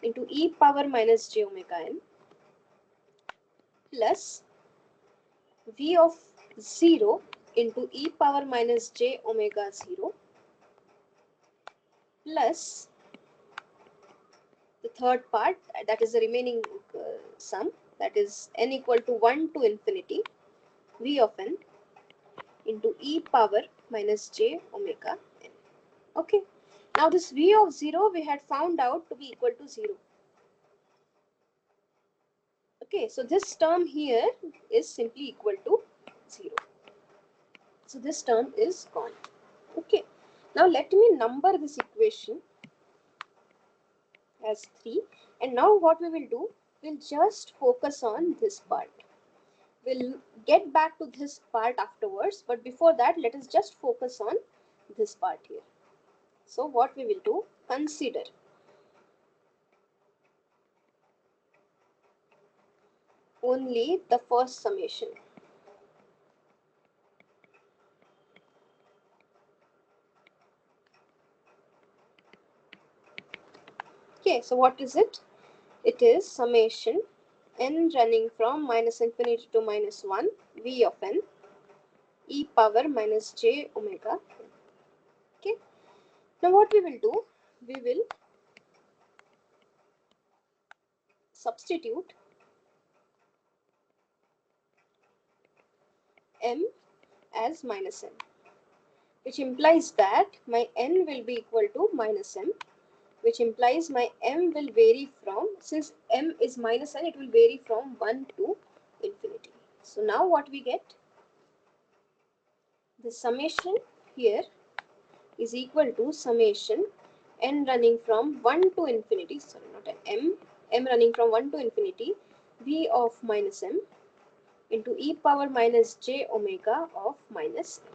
into e power minus j omega n plus v of 0 into e power minus j omega 0 plus the third part, that is the remaining sum, that is n equal to 1 to infinity v of n into e power minus j omega n. Okay. Now this v of 0 we had found out to be equal to 0. Okay, so this term here is simply equal to 0. So this term is gone. Okay. Now let me number this equation as 3. And now what we will do, we'll just focus on this part. We'll get back to this part afterwards, but before that, let us just focus on this part here. So what we will do, consider only the first summation. Okay, so what is it? It is summation n running from minus infinity to minus 1 v of n e power minus j omega. Okay. Now what we will do, we will substitute m as minus n, which implies that my n will be equal to minus m, which implies my m will vary from, since m is minus n, it will vary from 1 to infinity. So now what we get, the summation here is equal to summation n running from 1 to infinity, sorry, not n, m running from 1 to infinity, v of minus m into e power minus j omega of minus m.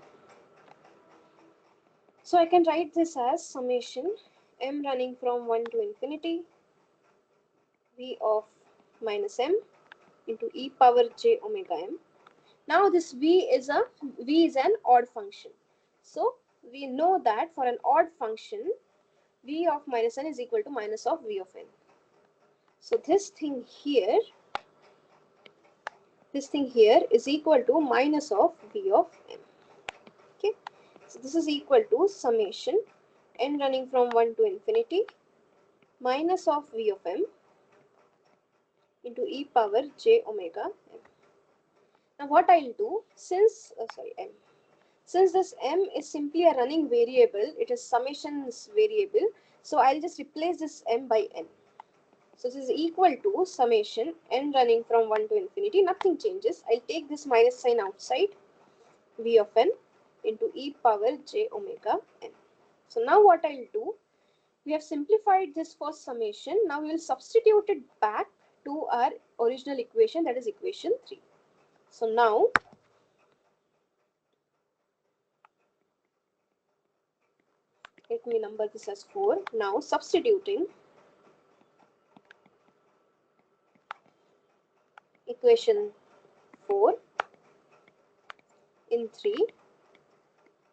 So I can write this as summation m running from 1 to infinity v of minus m into e power j omega m. Now this v is an odd function. So we know that for an odd function, v of minus n is equal to minus of v of n. So this thing here is equal to minus of v of m. Okay. So this is equal to summation n running from 1 to infinity minus of v of m into e power j omega m. Now what I'll do, since this m is simply a running variable, it is summations variable, so I'll just replace this m by n. So this is equal to summation n running from 1 to infinity, nothing changes. I'll take this minus sign outside, v of n into e power j omega n. So now what I'll do, we have simplified this first summation. Now we will substitute it back to our original equation, that is equation 3. So now let me number this as 4. Now substituting equation 4 in 3,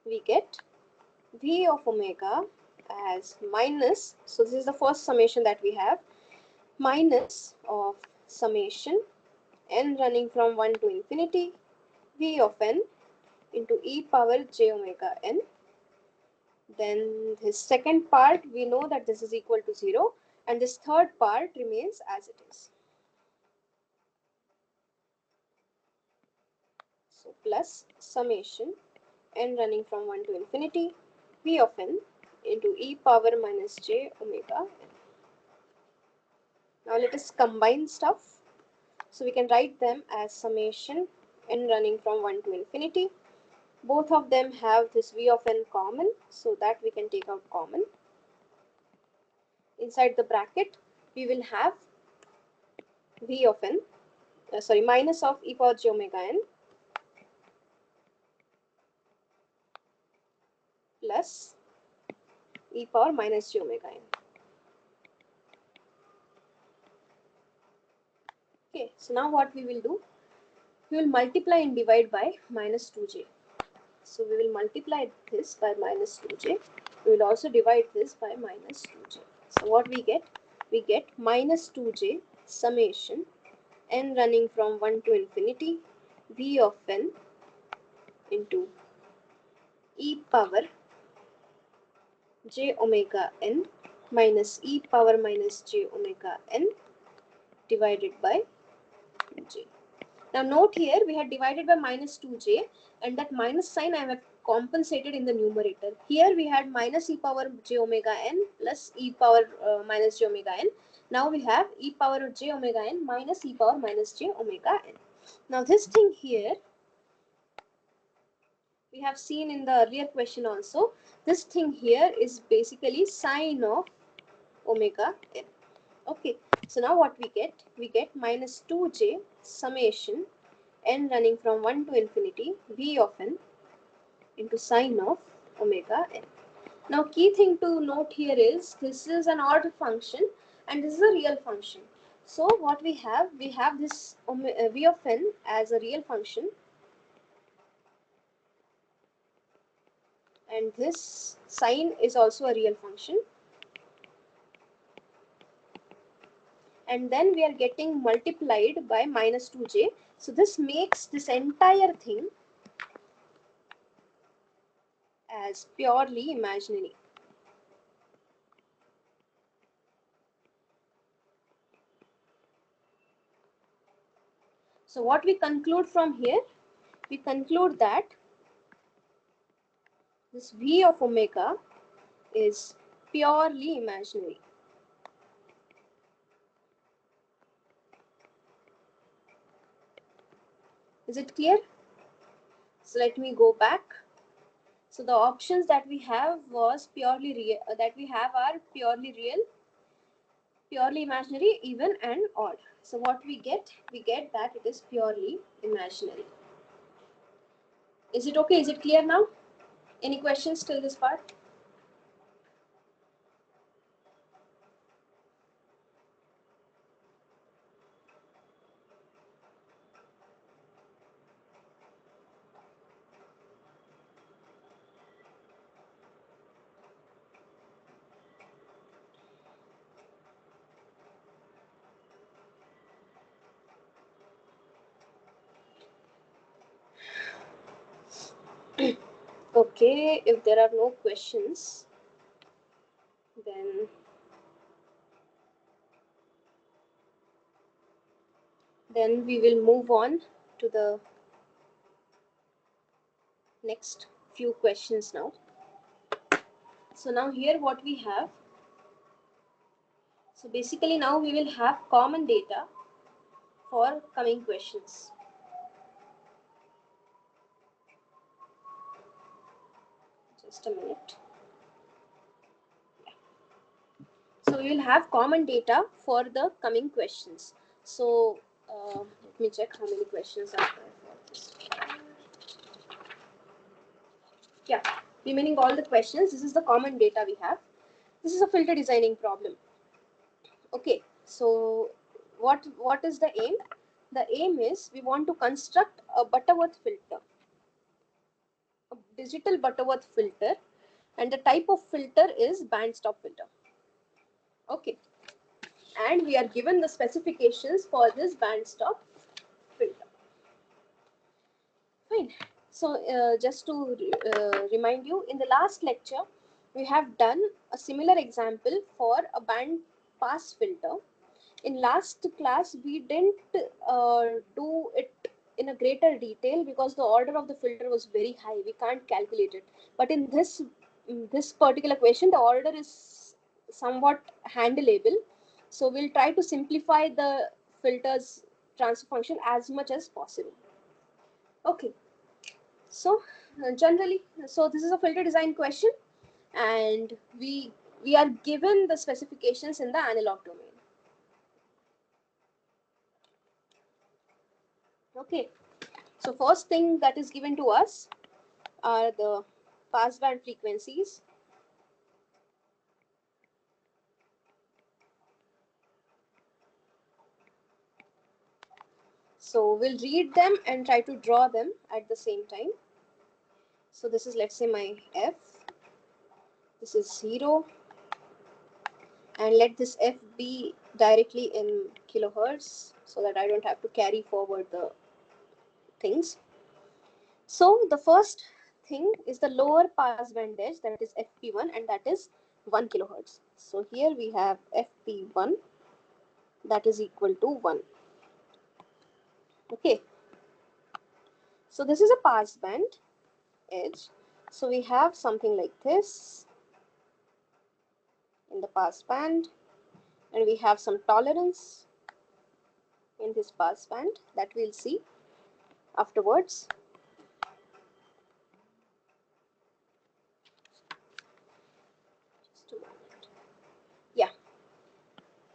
we get v of omega as minus, so this is the first summation that we have, minus of summation n running from 1 to infinity v of n into e power j omega n. Then this second part, we know that this is equal to 0, and this third part remains as it is. So plus summation n running from 1 to infinity v of n into e power minus j omega n. Now let us combine stuff. So we can write them as summation n running from 1 to infinity. Both of them have this v of n common, so that we can take out common. Inside the bracket, we will have v of n, minus of e power j omega n plus e power minus j omega n. Okay, so now what we will do, we will multiply and divide by minus 2j. So we will multiply this by minus 2j. We will also divide this by minus 2j. So what we get? We get minus 2j summation n running from 1 to infinity v of n into e power j omega n minus e power minus j omega n divided by j. Now note here we had divided by minus 2j, and that minus sign I have compensated in the numerator. Here we had minus e power j omega n plus e power minus j omega n. Now we have e power j omega n minus e power minus j omega n. Now this thing here we have seen in the earlier question also. This thing here is basically sine of omega n. Okay, so now what we get? We get minus 2j summation n running from 1 to infinity v of n into sine of omega n. Now key thing to note here is this is an odd function and this is a real function. So what we have this v of n as a real function, and this sine is also a real function, and then we are getting multiplied by minus 2j. So this makes this entire thing as purely imaginary. So what we conclude from here? We conclude that this v of omega is purely imaginary. Is it clear? So let me go back. So the options that we have was purely real, that we have are purely real, purely imaginary, even, and odd. So what we get? We get that it is purely imaginary. Is it okay? Is it clear now? Any questions till this part? Okay, if there are no questions, then we will move on to the next few questions now. So now here what we have, so basically now we will have common data for coming questions. Just a minute. So we will have common data for the coming questions. So let me check how many questions are there for this. Yeah, remaining all the questions, this is the common data we have. This is a filter designing problem. Okay, so what is the aim? The aim is we want to construct a Butterworth filter, a digital Butterworth filter, and the type of filter is band stop filter. Okay, and we are given the specifications for this band stop filter. Fine. So just to remind you, in the last lecture we have done a similar example for a band pass filter. In last class we didn't do it in a greater detail because the order of the filter was very high, we can't calculate it. But in this particular question the order is somewhat handleable, so we'll try to simplify the filters transfer function as much as possible. Okay, so generally, so this is a filter design question, and we are given the specifications in the analog domain. Okay, so first thing that is given to us are the passband frequencies. So we'll read them and try to draw them at the same time. So this is, let's say, my F. This is 0. And let this F be directly in kilohertz so that I don't have to carry forward the things. So the first thing is the lower passband edge, that is FP1, and that is 1 kilohertz. So here we have FP1, that is equal to 1. Okay. So this is a passband edge. So we have something like this in the passband, and we have some tolerance in this passband that we'll see afterwards. Just a moment. Yeah.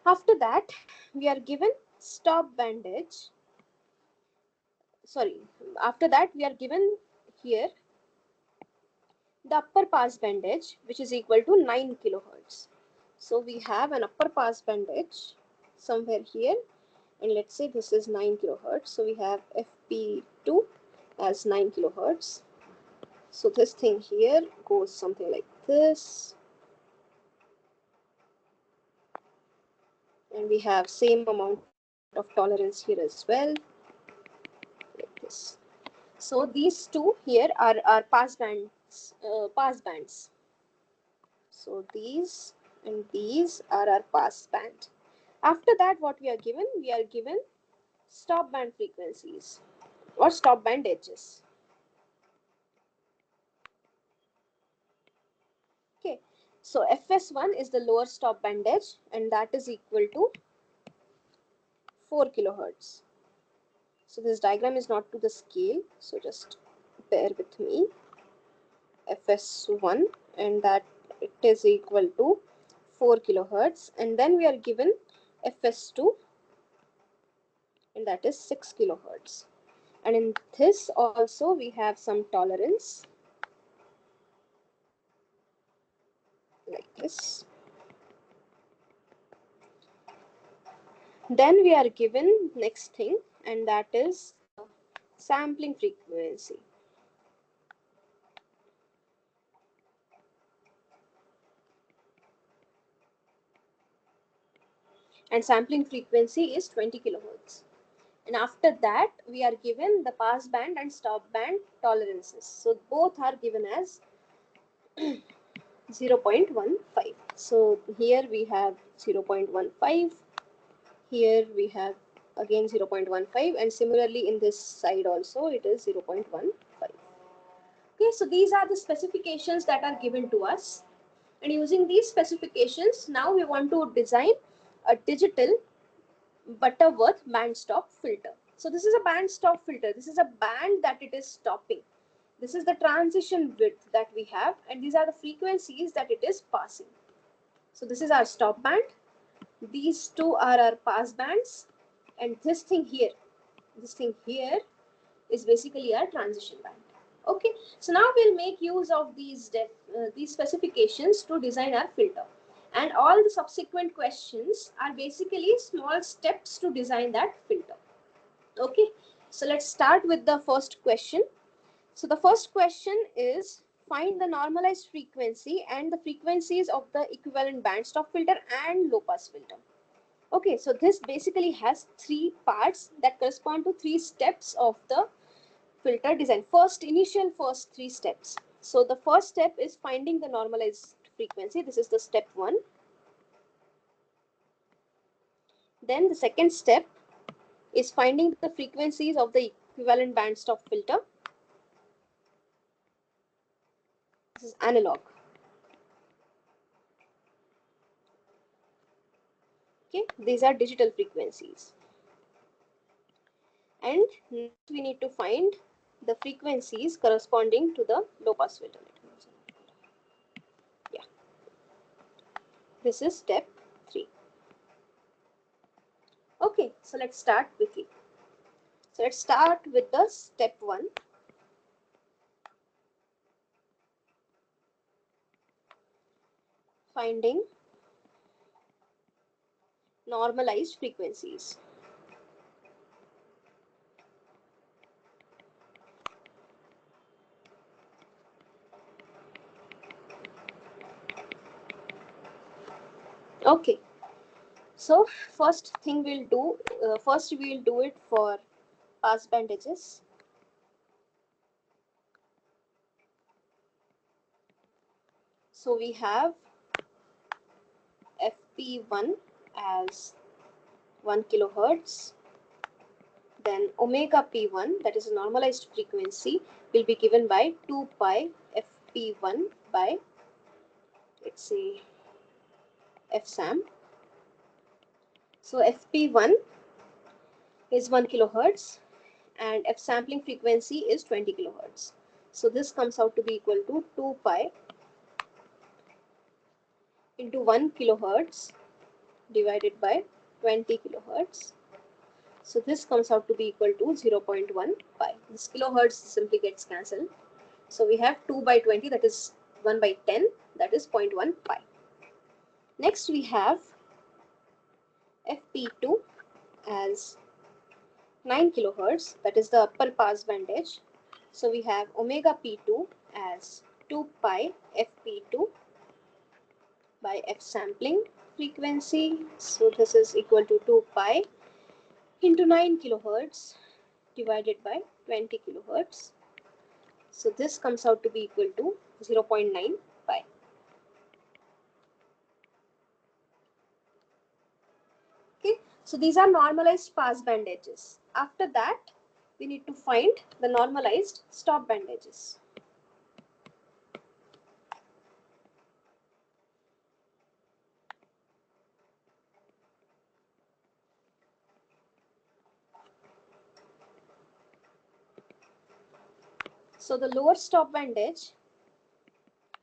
After that, we are given stop band edge. Sorry, after that we are given here the upper pass band edge, which is equal to 9 kilohertz. So we have an upper pass band edge somewhere here, and let's say this is 9 kilohertz. So we have FP2 as 9 kilohertz. So this thing here goes something like this, and we have same amount of tolerance here as well, like this. So these two here are pass bands, So these and these are our pass band. After that, what we are given? We are given stop band frequencies or stop band edges. Okay, so FS1 is the lower stop band edge, and that is equal to 4 kilohertz. So this diagram is not to the scale, so just bear with me. FS1, and that it is equal to 4 kilohertz, and then we are given FS2, and that is 6 kilohertz. And in this also we have some tolerance like this. Then we are given next thing, and that is sampling frequency. And sampling frequency is 20 kilohertz. And after that, we are given the pass band and stop band tolerances. So both are given as 0.15. So here we have 0.15. Here we have again 0.15, and similarly in this side also it is 0.15. Okay, so these are the specifications that are given to us. And using these specifications, now we want to design a digital Butterworth band stop filter. So this is a band stop filter. This is a band that it is stopping. This is the transition width that we have, and these are the frequencies that it is passing. So this is our stop band. These two are our pass bands, and this thing here is basically our transition band. Okay, so now we'll make use of these specifications to design our filter, and all the subsequent questions are basically small steps to design that filter. Okay, so let's start with the first question. So the first question is, find the normalized frequency and the frequencies of the equivalent band stop filter and low pass filter. Okay, so this basically has three parts that correspond to three steps of the filter design. First three steps. So the first step is finding the normalized frequency. This is the step 1. Then the second step is finding the frequencies of the equivalent band stop filter. This is analog. Okay, these are digital frequencies. And next we need to find the frequencies corresponding to the low pass filter. Yeah, this is step 3. Okay, so let's start quickly. So let's start with the step 1. Finding normalized frequencies. Okay, so first thing we'll do, first we'll do it for pass band edges. So we have FP1 as 1 kilohertz. Then omega P1, that is a normalized frequency, will be given by 2 pi FP1 by, let's say, Fsam. So FP1 is 1 kilohertz and F sampling frequency is 20 kilohertz. So this comes out to be equal to 2 pi into 1 kilohertz divided by 20 kilohertz. So this comes out to be equal to 0.1 pi. This kilohertz simply gets cancelled. So we have 2 by 20, that is 1 by 10, that is 0.1 pi. Next we have FP2 as 9 kilohertz, that is the upper pass band edge. So we have omega P2 as 2 pi FP2 by F sampling frequency. So this is equal to 2 pi into 9 kilohertz divided by 20 kilohertz. So this comes out to be equal to 0.9 pi. Okay, so these are normalized pass band edges. After that, we need to find the normalized stop band edges. So the lower stop band edge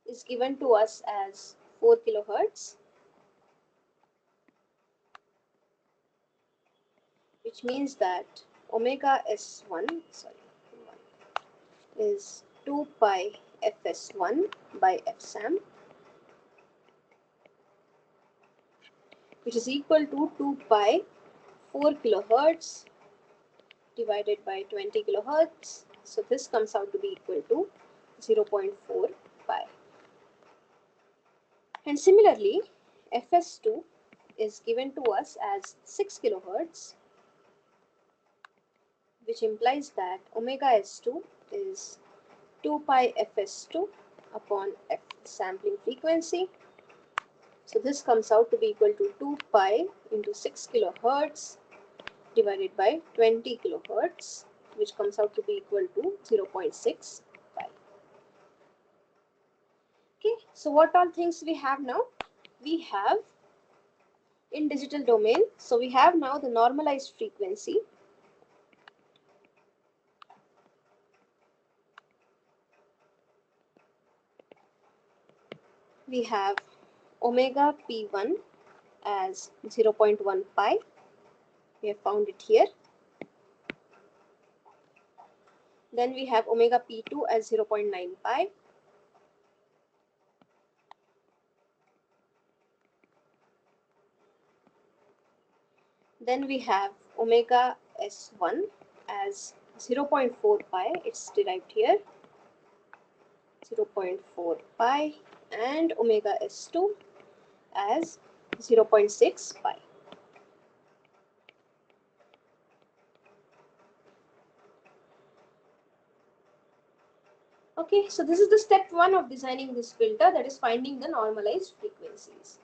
is given to us as 4 kilohertz, which means that omega S1 is 2 pi Fs1 by Fsam, which is equal to 2 pi 4 kilohertz divided by 20 kilohertz. So this comes out to be equal to 0.4 pi. And similarly, Fs2 is given to us as 6 kilohertz, which implies that omega S2 is 2 pi Fs2 upon F sampling frequency. So this comes out to be equal to 2 pi into 6 kilohertz divided by 20 kilohertz, which comes out to be equal to 0.6 pi. Okay, so what all things we have now? We have in digital domain, so we have now the normalized frequency. We have omega P1 as 0.1 pi. We have found it here. Then we have omega P2 as 0.9 pi. Then we have omega S1 as 0.4 pi. It's derived here. 0.4 pi, and omega S2 as 0.6 pi. Okay, so this is the step 1 of designing this filter, that is finding the normalized frequencies.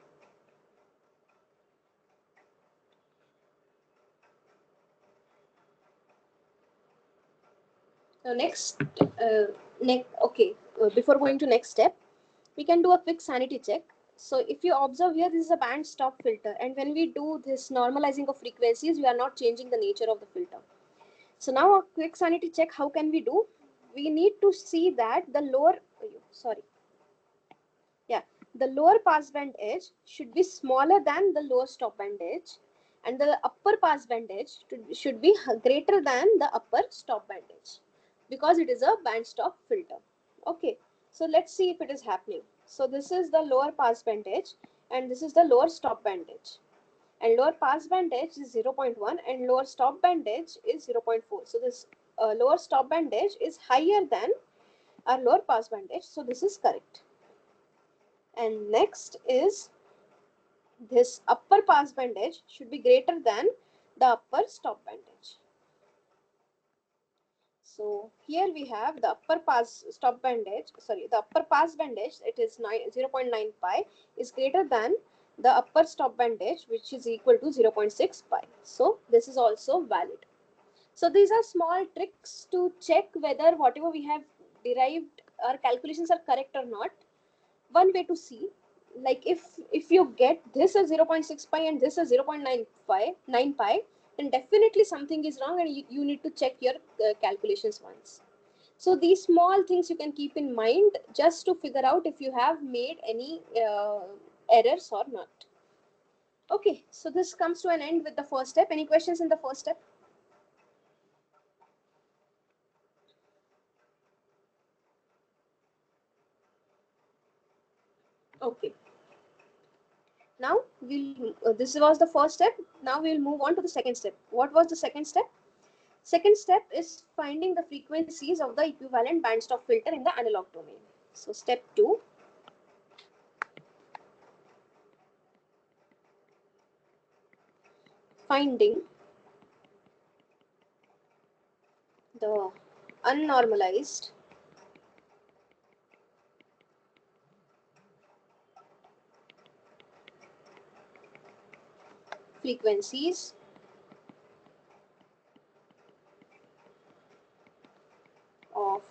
Now before going to next step, we can do a quick sanity check. So if you observe here, this is a band stop filter, and when we do this normalizing of frequencies, we are not changing the nature of the filter. So now a quick sanity check, how can we do? We need to see that the lower pass band edge should be smaller than the lower stop band edge, and the upper pass band edge should be greater than the upper stop band edge, because it is a band stop filter. Okay, so let's see if it is happening. So this is the lower pass band edge, and this is the lower stop band edge, and lower pass band edge is 0.1 and lower stop band edge is 0.4. So this lower stop band edge is higher than our lower pass band edge, so this is correct. And next is this upper pass band edge should be greater than the upper stop band edge. So here we have the upper pass stop band edge, sorry, the upper pass band edge, it is 0.9 pi is greater than the upper stop band edge, which is equal to 0.6 pi. So this is also valid. So these are small tricks to check whether whatever we have derived, our calculations are correct or not. One way to see, like if you get this as 0.6 pi and this as 0.9 pi, then definitely something is wrong and you need to check your calculations once. So these small things you can keep in mind just to figure out if you have made any errors or not. Okay, so this comes to an end with the first step. Any questions in the first step? Okay. Now this was the first step. Now we'll move on to the second step. What was the second step? Second step is finding the frequencies of the equivalent bandstop filter in the analog domain. So step 2, finding the unnormalized frequencies of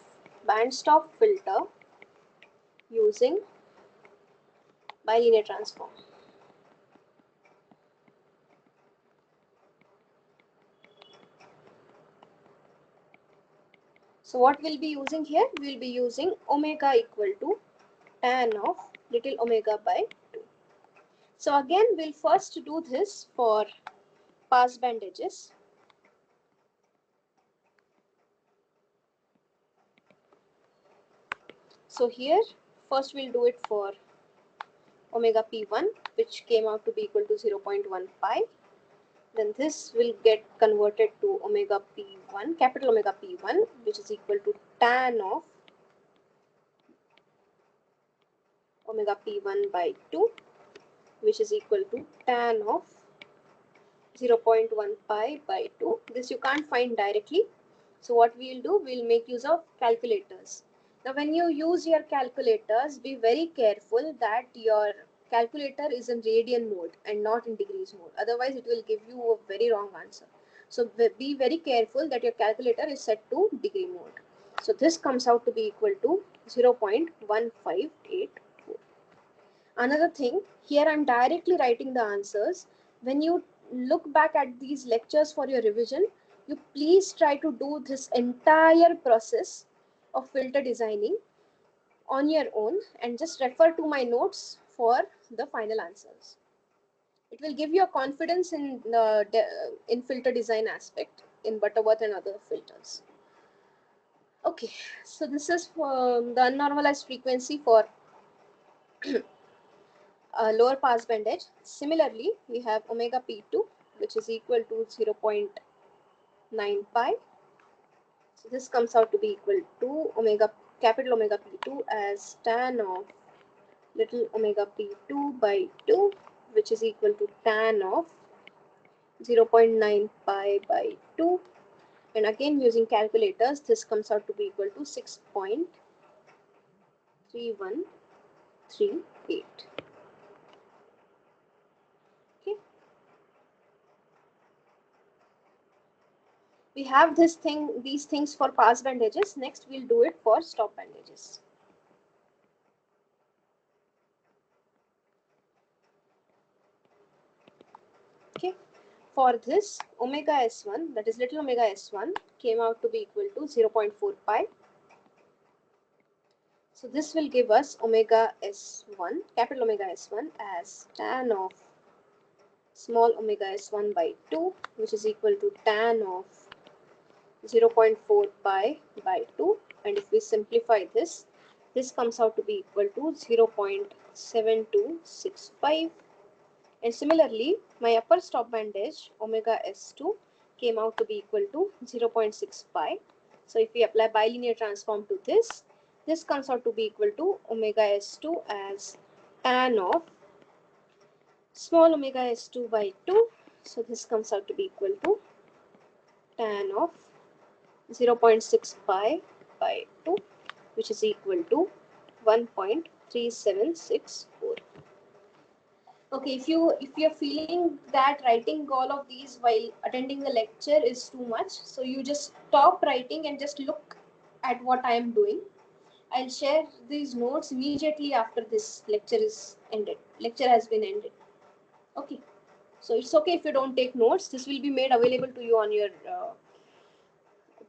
bandstop filter using bilinear transform. So what we'll be using here? We'll be using omega equal to tan of little omega by 2. So again, we'll first do this for pass band edges. So here, first we'll do it for omega p1, which came out to be equal to 0.1 pi. Then this will get converted to omega p1, capital omega p1, which is equal to tan of omega p1 by 2, which is equal to tan of 0.1 pi by 2. This you can't find directly. So what we'll do, we'll make use of calculators. Now when you use your calculators, be very careful that your calculator is in radian mode and not in degrees mode. Otherwise it will give you a very wrong answer. So be very careful that your calculator is set to degree mode. So this comes out to be equal to 0.1584. Another thing, here I'm directly writing the answers. When you look back at these lectures for your revision, you please try to do this entire process of filter designing on your own and just refer to my notes for the final answers. It will give you a confidence in in filter design aspect in Butterworth and other filters. Okay, so this is for the unnormalized frequency for lower pass band edge. Similarly, we have omega p2, which is equal to 0.9 pi. So this comes out to be equal to capital omega p2 as tan of little omega p2 by 2, which is equal to tan of 0.9 pi by 2. And again, using calculators, this comes out to be equal to 6.3138. Okay. We have these things for pass band edges. Next, we'll do it for stop band edges. Okay. For this, omega s1, that is little omega s1, came out to be equal to 0.4 pi. So this will give us omega s1, capital omega s1 as tan of small omega s1 by 2, which is equal to tan of 0.4 pi by 2. And if we simplify this, this comes out to be equal to 0.7265. And similarly, my upper stop band edge, omega s2, came out to be equal to 0.6 pi. So if we apply bilinear transform to this, this comes out to be equal to omega s2 as tan of small omega s2 by 2. So this comes out to be equal to tan of 0.6 pi by 2, which is equal to 1.3764. Okay, if you're feeling that writing all of these while attending the lecture is too much, so you just stop writing and just look at what I am doing. I'll share these notes immediately after this lecture is ended. Lecture has been ended. Okay, so it's okay if you don't take notes. This will be made available to you on your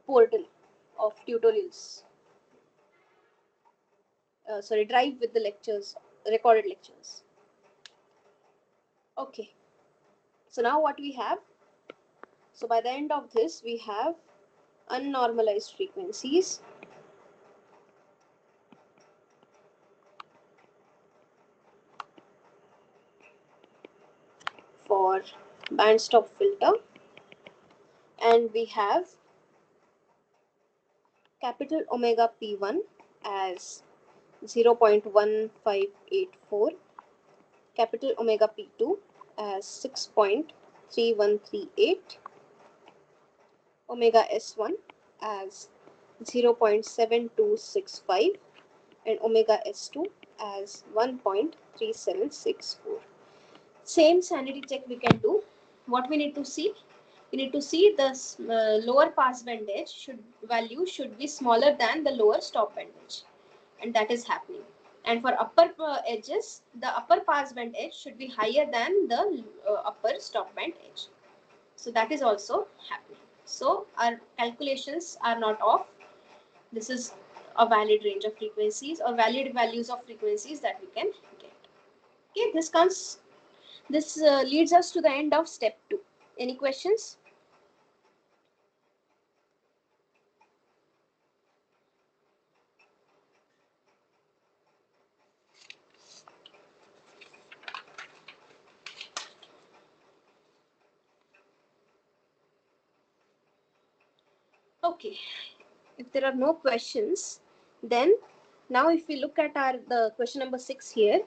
portal of tutorials. Sorry, drive with the lectures, recorded lectures. Okay, so now what we have, so by the end of this we have unnormalized frequencies for band stop filter, and we have capital omega p1 as 0.1584, capital omega p2 as 6.3138, omega s1 as 0.7265, and omega s2 as 1.3764. Same sanity check we can do. What we need to see? We need to see the lower pass band edge value should be smaller than the lower stop band edge, and that is happening. And for upper edges, the upper pass band edge should be higher than the upper stop band edge. So that is also happening. So our calculations are not off. This is a valid range of frequencies or valid values of frequencies that we can get. Okay, this leads us to the end of step 2. Any questions? Okay, if there are no questions, then now if we look at the question number 6 here,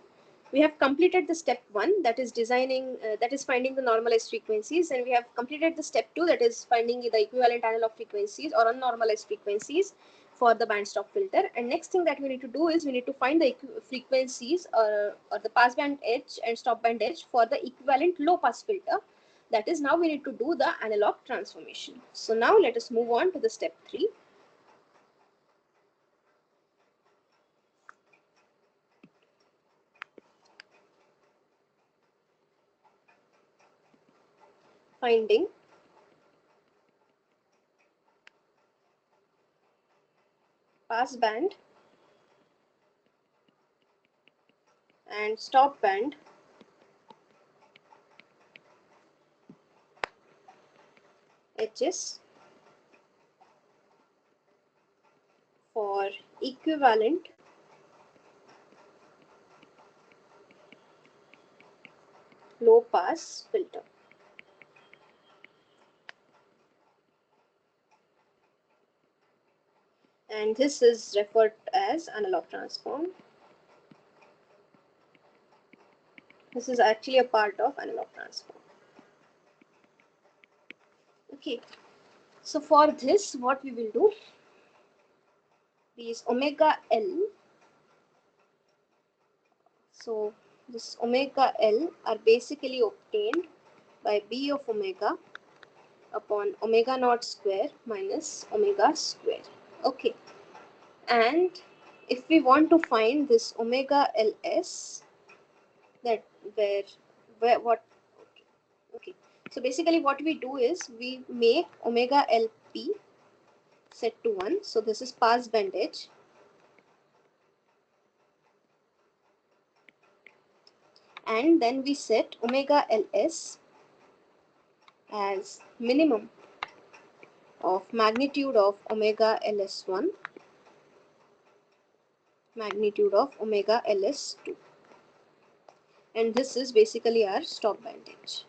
we have completed the step 1, that is finding the normalized frequencies, and we have completed the step 2, that is finding the equivalent analog frequencies or unnormalized frequencies for the band stop filter. And next thing that we need to do is we need to find the frequencies or the pass band edge and stop band edge for the equivalent low pass filter. That is, now we need to do the analog transformation. So now let us move on to the step 3. Finding pass band and stop band edges for equivalent low pass filter. And this is referred as analog transform. This is actually a part of analog transform. Okay, so for this, what we will do, these omega L, so this omega L are basically obtained by B of omega upon omega naught square minus omega square. Okay, and if we want to find this omega ls, that where what, okay, so basically what we do is we make omega lp set to 1, so this is pass band edge, and then we set omega ls as minimum of magnitude of omega ls1, magnitude of omega ls2, and this is basically our stop band edge.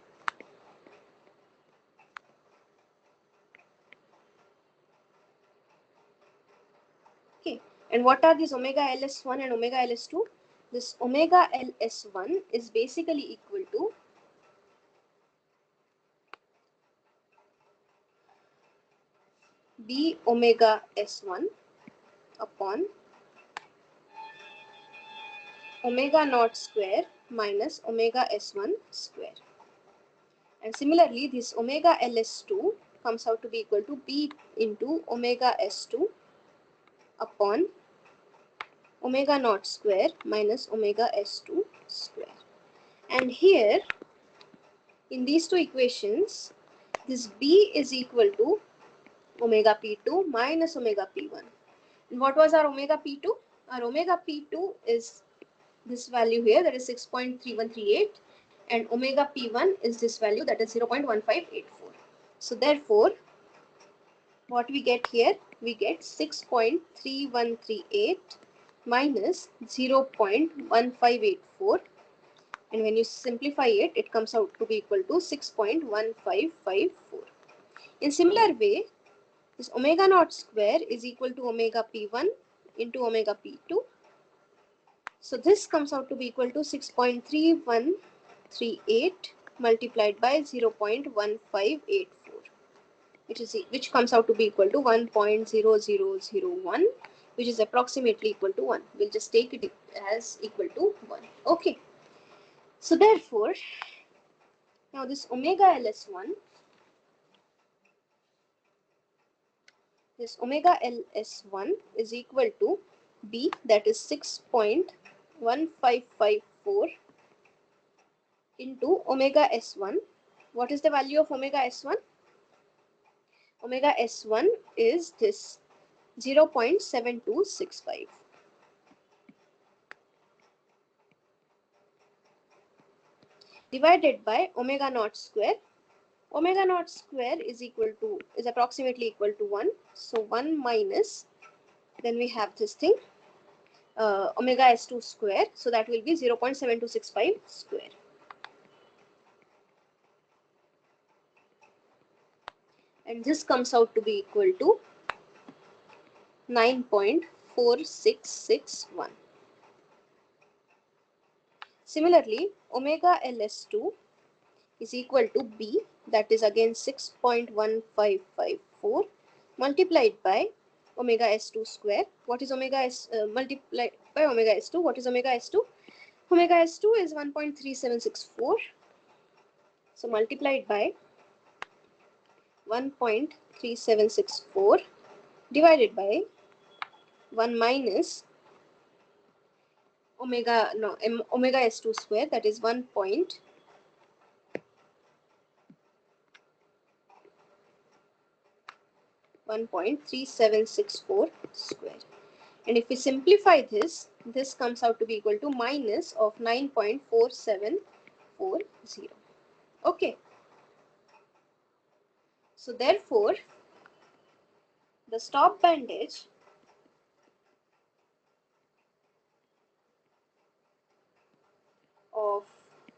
Okay, and what are these omega ls1 and omega ls2? This omega ls1 is basically equal to B omega S1 upon omega naught square minus omega S1 square. And similarly, this omega LS2 comes out to be equal to B into omega S2 upon omega naught square minus omega S2 square. And here, in these two equations, this B is equal to omega P2 minus omega P1. And what was our omega P2? Our omega P2 is this value here, that is 6.3138, and omega P1 is this value, that is 0.1584. So therefore, what we get here? We get 6.3138 minus 0.1584, and when you simplify it, it comes out to be equal to 6.1554. In similar way, this omega naught square is equal to omega P1 into omega P2. So this comes out to be equal to 6.3138 multiplied by 0.1584, which comes out to be equal to 1.0001, which is approximately equal to 1. We'll just take it as equal to 1. Okay. So therefore, now this omega LS1, this omega LS1 is equal to B, that is 6.1554 into omega S1. What is the value of omega S1? Omega S1 is this 0.7265. Divided by omega naught square. Omega naught square is approximately equal to 1. So 1 minus, then we have this thing, omega S2 square. So that will be 0.7265 square. And this comes out to be equal to 9.4661. Similarly, omega LS2 is equal to B, that is again 6.1554 multiplied by omega S2 square. What is omega S multiplied by omega S2? What is omega S2? Omega S2 is 1.3764. So multiplied by 1.3764 divided by 1 minus omega S2 square, that is 1.3764 square. And if we simplify this, this comes out to be equal to minus of 9.4740. Okay. So therefore, the stop band edge of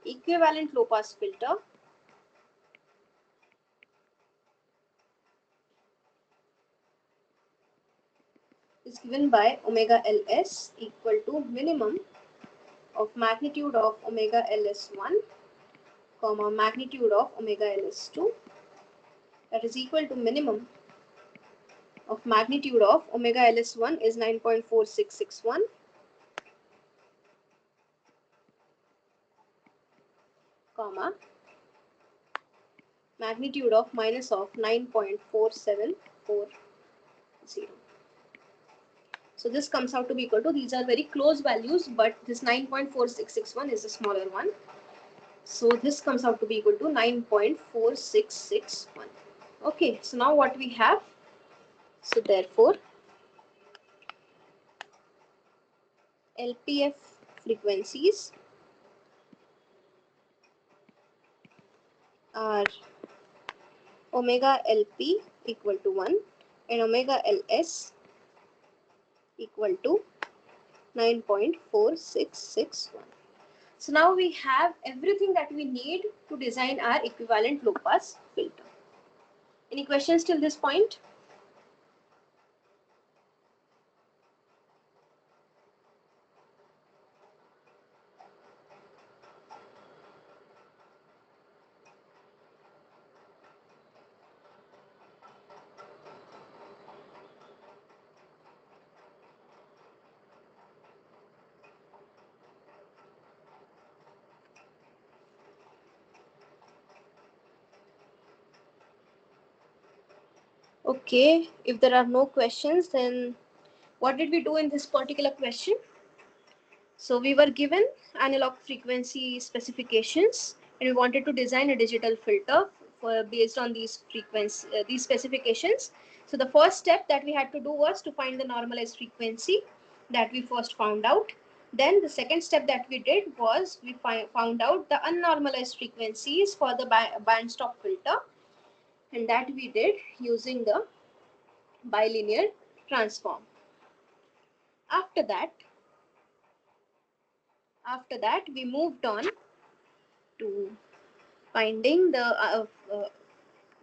equivalent low pass filter is given by omega Ls equal to minimum of magnitude of omega Ls1 comma magnitude of omega Ls2, that is equal to minimum of magnitude of omega Ls1 is 9.4661 comma magnitude of minus of 9.4740. So this comes out to be equal to, these are very close values, but this 9.4661 is the smaller one. So this comes out to be equal to 9.4661. Okay, so now what we have? So therefore, LPF frequencies are omega LP equal to 1 and omega LS equal to 9.4661. So now we have everything that we need to design our equivalent low pass filter. Any questions till this point? Okay, if there are no questions, then what did we do in this particular question? So we were given analog frequency specifications and we wanted to design a digital filter based on these specifications. So the first step that we had to do was to find the normalized frequency that we first found out. Then the second step that we did was we found out the unnormalized frequencies for the band stop filter, and that we did using the bilinear transform. After that, we moved on to finding the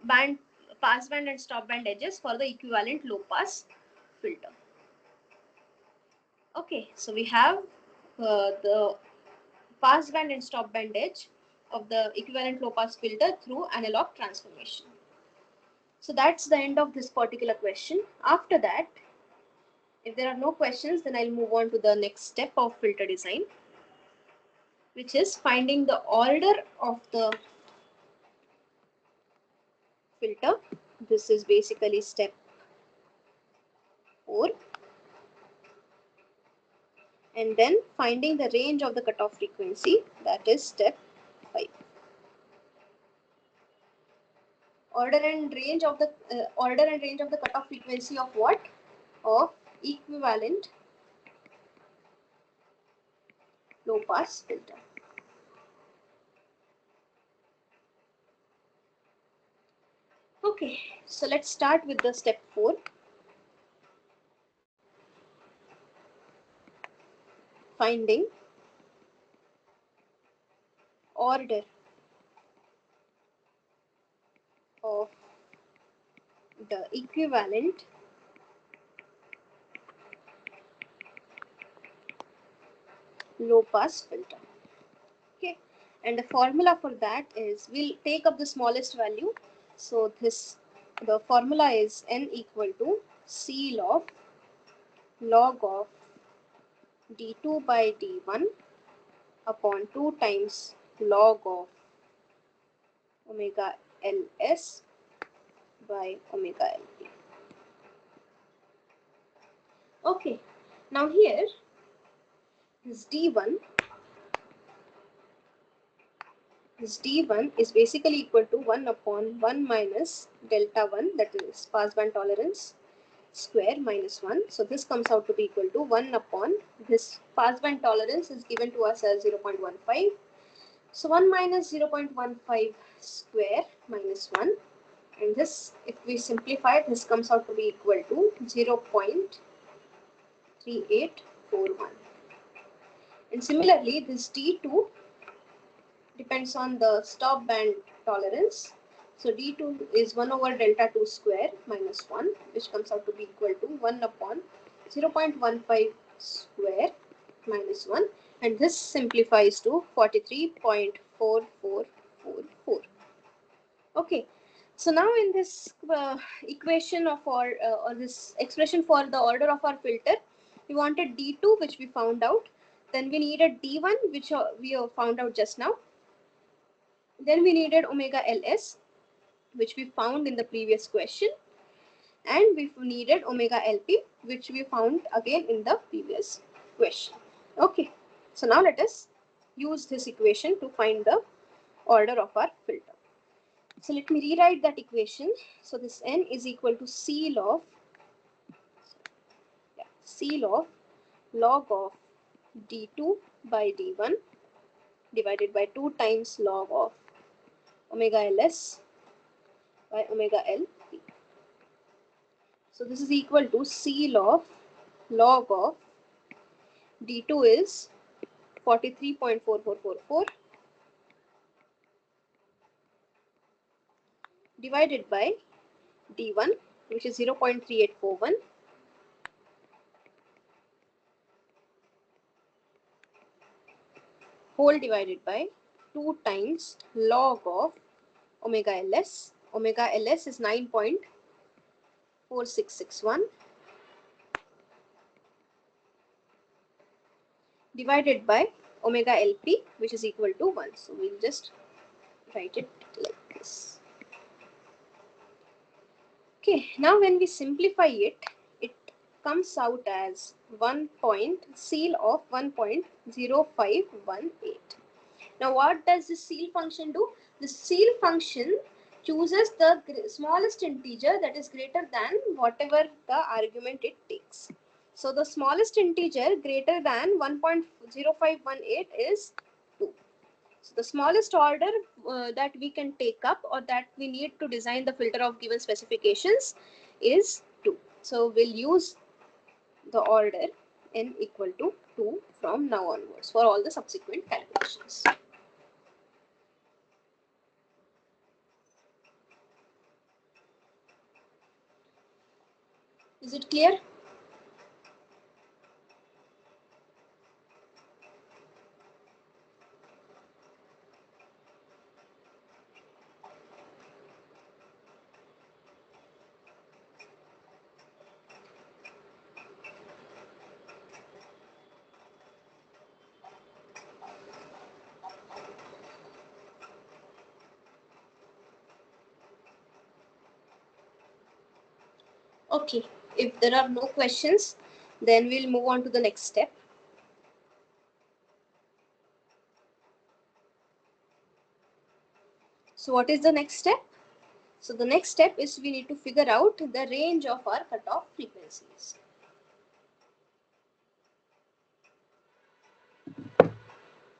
band pass band and stop band edges for the equivalent low pass filter. Okay, so we have the pass band and stop band edge of the equivalent low pass filter through analog transformation. So that's the end of this particular question. After that, if there are no questions, then I'll move on to the next step of filter design, which is finding the order of the filter. This is basically step 4. And then finding the range of the cutoff frequency, that is step 5. Order and range of the cutoff frequency of what? Of equivalent low pass filter. Okay, so let's start with the step 4. Finding order of the equivalent low pass filter. Okay, and the formula for that is, we'll take up the smallest value. So the formula is n equal to C log of d2 by d1 upon 2 times log of omega ls by omega lp. Okay, now here this d1 is basically equal to 1 upon 1 minus delta 1, that is passband tolerance square minus 1. So this comes out to be equal to 1 upon this passband tolerance is given to us as 0.15. So 1 minus 0.15 square minus 1, and this, if we simplify it, this comes out to be equal to 0.3841. And similarly, this d2 depends on the stop band tolerance. So d2 is 1 over delta 2 square minus 1, which comes out to be equal to 1 upon 0.15 square minus 1, and this simplifies to 43.4444. Okay, so now in this equation of our or this expression for the order of our filter, we wanted d2, which we found out. Then we needed d1, which we found out just now. Then we needed omega ls, which we found in the previous question, and we needed omega lp, which we found again in the previous question. Okay, so now let us use this equation to find the order of our filter. So let me rewrite that equation. So this n is equal to C log log of d2 by d1 divided by 2 times log of omega ls by omega lp. So this is equal to C log of d2 is 43.4444 divided by d1, which is 0.3841, whole divided by 2 times log of omega ls. Omega ls is 9.4661 divided by omega lp, which is equal to 1. So we'll just write it like this. Okay, now when we simplify it, it comes out as 1 point seal of 1.0518. Now what does the seal function do? The seal function chooses the smallest integer that is greater than whatever the argument it takes. So the smallest integer greater than 1.0518 is 2. So the smallest order that we can take up or that we need to design the filter of given specifications is 2. So we'll use the order n equal to 2 from now onwards for all the subsequent calculations. Is it clear? Okay, if there are no questions, then we'll move on to the next step. So what is the next step? So the next step is we need to figure out the range of our cutoff frequencies.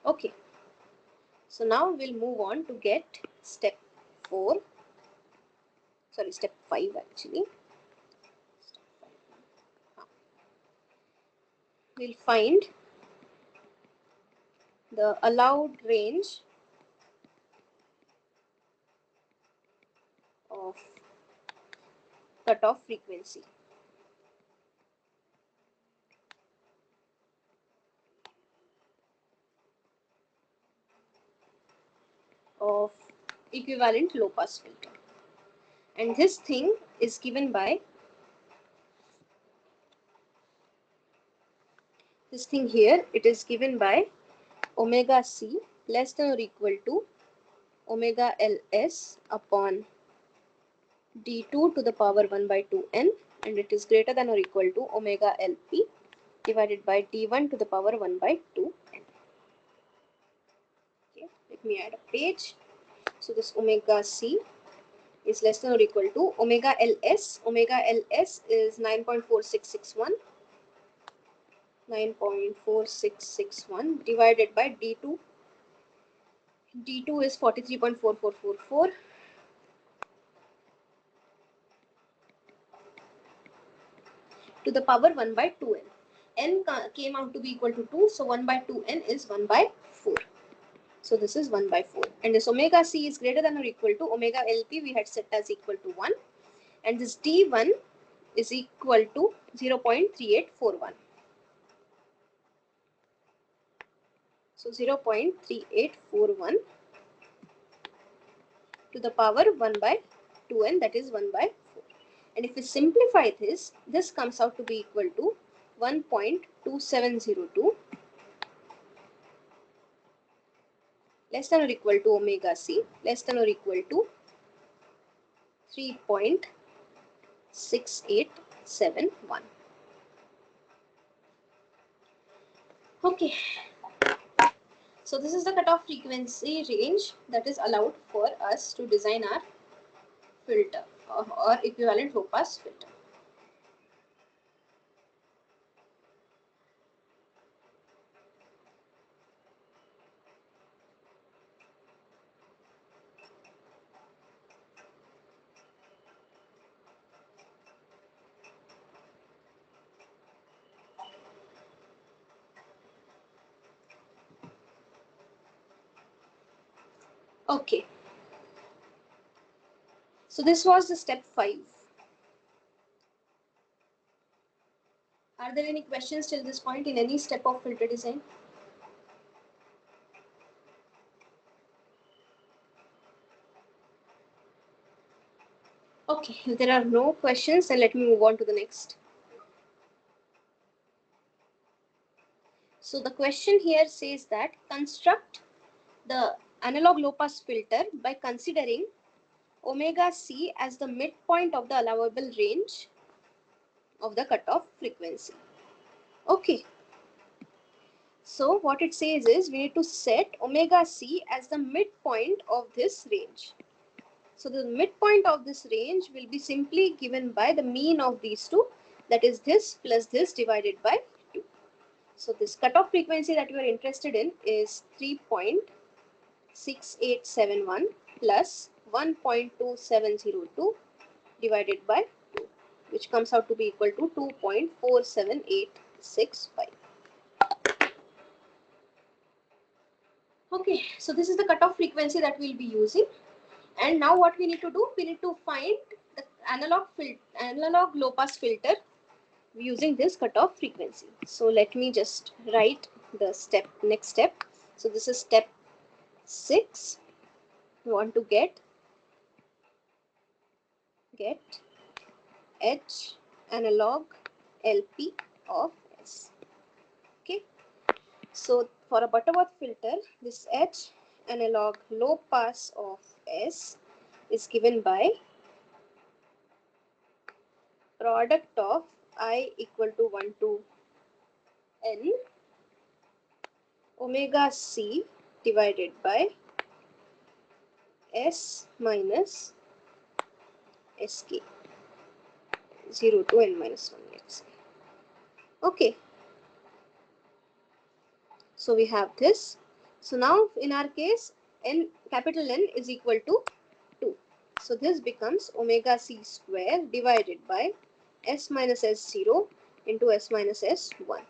Okay, so now we'll move on to get step 5 actually. We'll find the allowed range of cutoff frequency of equivalent low pass filter, and this thing is given by this thing here. It is given by omega c less than or equal to omega ls upon d2 to the power 1 by 2n, and it is greater than or equal to omega lp divided by d1 to the power 1 by 2n. Okay, let me add a page. So this omega c is less than or equal to omega ls. Omega ls is 9.4661 divided by d2. d2 is 43.4444 to the power 1 by 2n. n came out to be equal to 2, so 1 by 2n is 1 by 4. So this is 1 by 4. And this omega c is greater than or equal to omega lp we had set as equal to 1. And this d1 is equal to 0.3841. So 0.3841 to the power 1 by 2n, that is 1 by 4. And if we simplify this, this comes out to be equal to 1.2702 less than or equal to omega c less than or equal to 3.6871. Okay, so this is the cutoff frequency range that is allowed for us to design our filter or equivalent low pass filter. Okay, so this was the step 5. Are there any questions till this point in any step of filter design? Okay, if there are no questions, then let me move on to the next. So the question here says that construct the analog low pass filter by considering omega c as the midpoint of the allowable range of the cutoff frequency. Okay. So what it says is we need to set omega c as the midpoint of this range. So the midpoint of this range will be simply given by the mean of these two, that is this plus this divided by 2. So this cutoff frequency that you are interested in is 3.6871 plus 1.2702 divided by 2, which comes out to be equal to 2.47865. Okay, so this is the cutoff frequency that we'll be using. And now what we need to do, we need to find the analog low pass filter using this cutoff frequency. So let me just write the next step. So this is step 6. We want to get H analog LP of S. Okay. So for a Butterworth filter, this H analog low pass of S is given by product of I equal to 1 to N omega C divided by S minus Sk, 0 to N minus 1, let's say. Okay. So we have this. So now in our case, capital N is equal to 2. So this becomes omega C square divided by S minus S0 into S minus S1.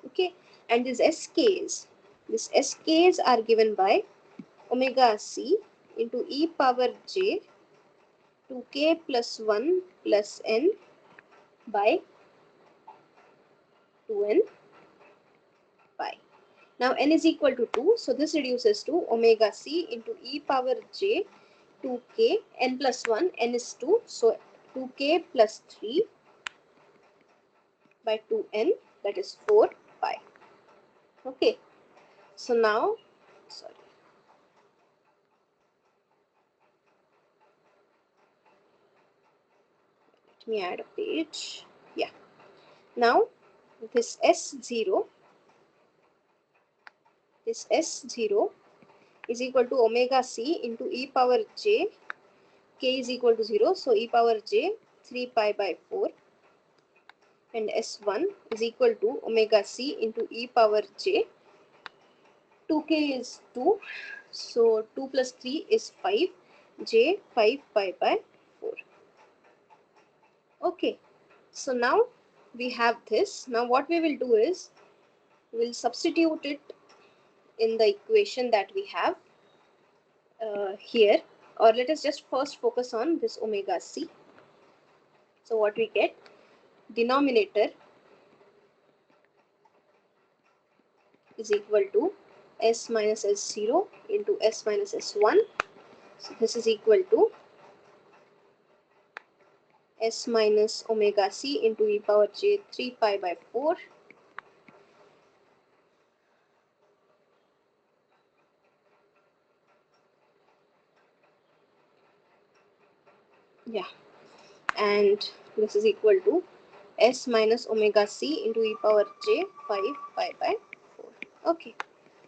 Okay. And these SKs are given by omega C into e power j 2k plus 1 plus n by 2n pi. Now n is equal to 2, so this reduces to omega c into e power j 2k n plus 1, n is 2, so 2k plus 3 by 2n, that is 4 pi. Okay, so now, sorry. Let me add a page. Yeah. Now this S0 is equal to omega c into e power j, k is equal to 0, so e power j 3 pi by 4, and S1 is equal to omega c into e power j, 2k is 2, so 2 plus 3 is 5, j 5 pi by 4. Okay, so now we have this. Now what we will do is, we'll substitute it in the equation that we have here, or let us just first focus on this omega c. So what we get, denominator is equal to S minus S0 into S minus S1. So this is equal to S minus omega c into e power j 3 pi by 4. Yeah, and this is equal to S minus omega c into e power j 5 pi by 4. Okay,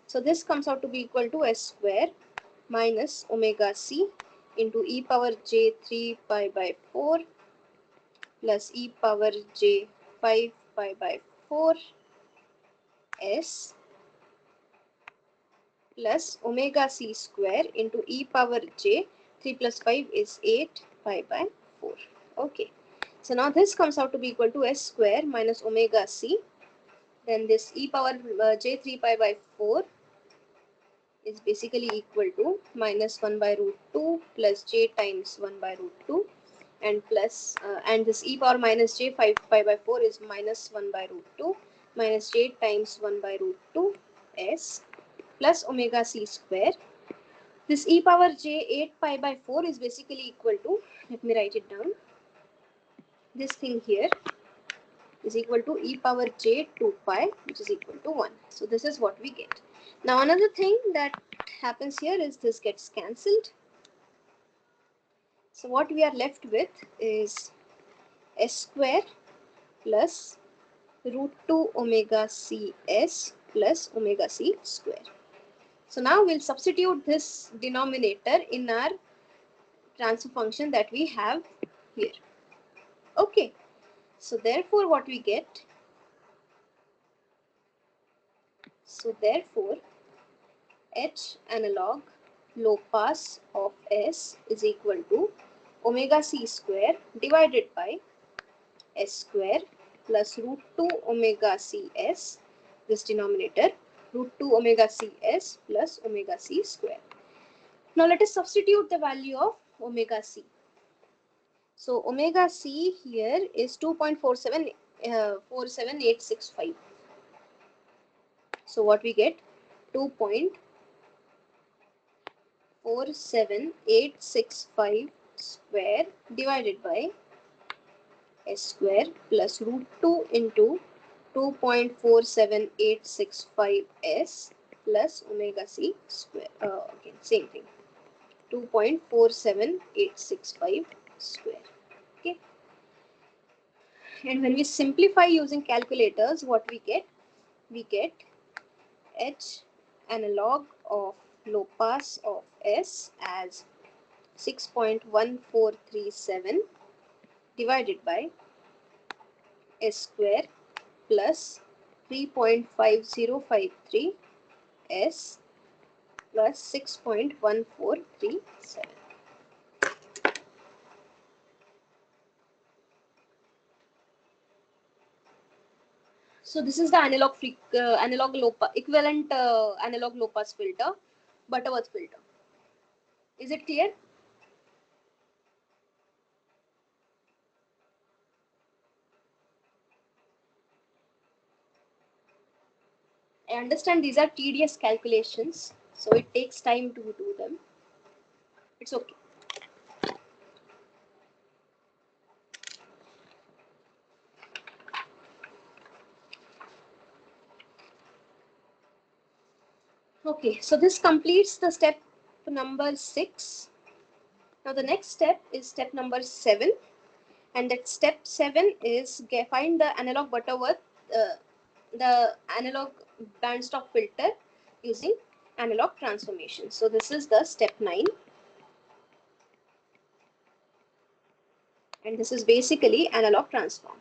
so this comes out to be equal to S square minus omega c into e power j 3 pi by 4 plus e power j 5 pi by 4 S plus omega c square into e power j 3 plus 5 is 8 pi by 4. Okay, so now this comes out to be equal to S square minus omega c, then this e power j 3 pi by 4 is basically equal to minus 1 by root 2 plus j times 1 by root 2, and plus and this e power minus j 5 pi by 4 is minus 1 by root 2 minus j times 1 by root 2 s plus omega c square. This e power j 8 pi by 4 is basically equal to, let me write it down, this thing here is equal to e power j 2 pi, which is equal to 1. So this is what we get. Now another thing that happens here is this gets cancelled. So what we are left with is s square plus root 2 omega cs plus omega c square. So now we'll substitute this denominator in our transfer function that we have here. Okay, so therefore what we get, h analog low pass of s is equal to omega c square divided by s square plus root 2 omega cs, this denominator, root 2 omega cs plus omega c square. Now let us substitute the value of omega c. So omega c here is 2.47865. So what we get, 2.47865 square divided by s square plus root 2 into 2.47865 s plus omega c square. Again, same thing, 2.47865 square. Okay. And when we simplify using calculators, what we get? We get h analog of low pass of s as 6.1437 divided by s square plus 3.5053 s plus 6.1437. So this is the analog low pass equivalent analog low pass filter, Butterworth filter. Is it clear? I understand these are tedious calculations, so it takes time to do them. It's okay. Okay, so this completes the step number 6. Now the next step is step number 7, and that step 7 is find the analog Butterworth, the analog bandstop filter using analog transformation. So this is the step 9, and this is basically analog transform.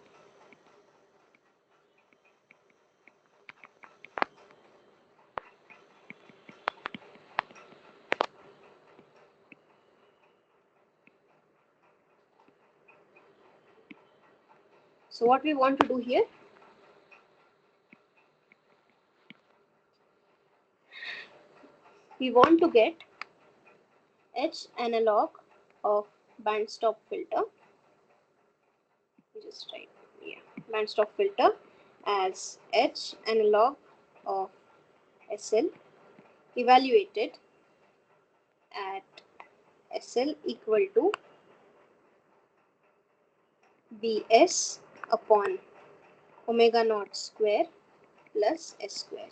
So what we want to do here, we want to get h analog of bandstop filter. Just write, yeah, bandstop filter as h analog of SL evaluated at SL equal to Bs upon omega naught square plus S square.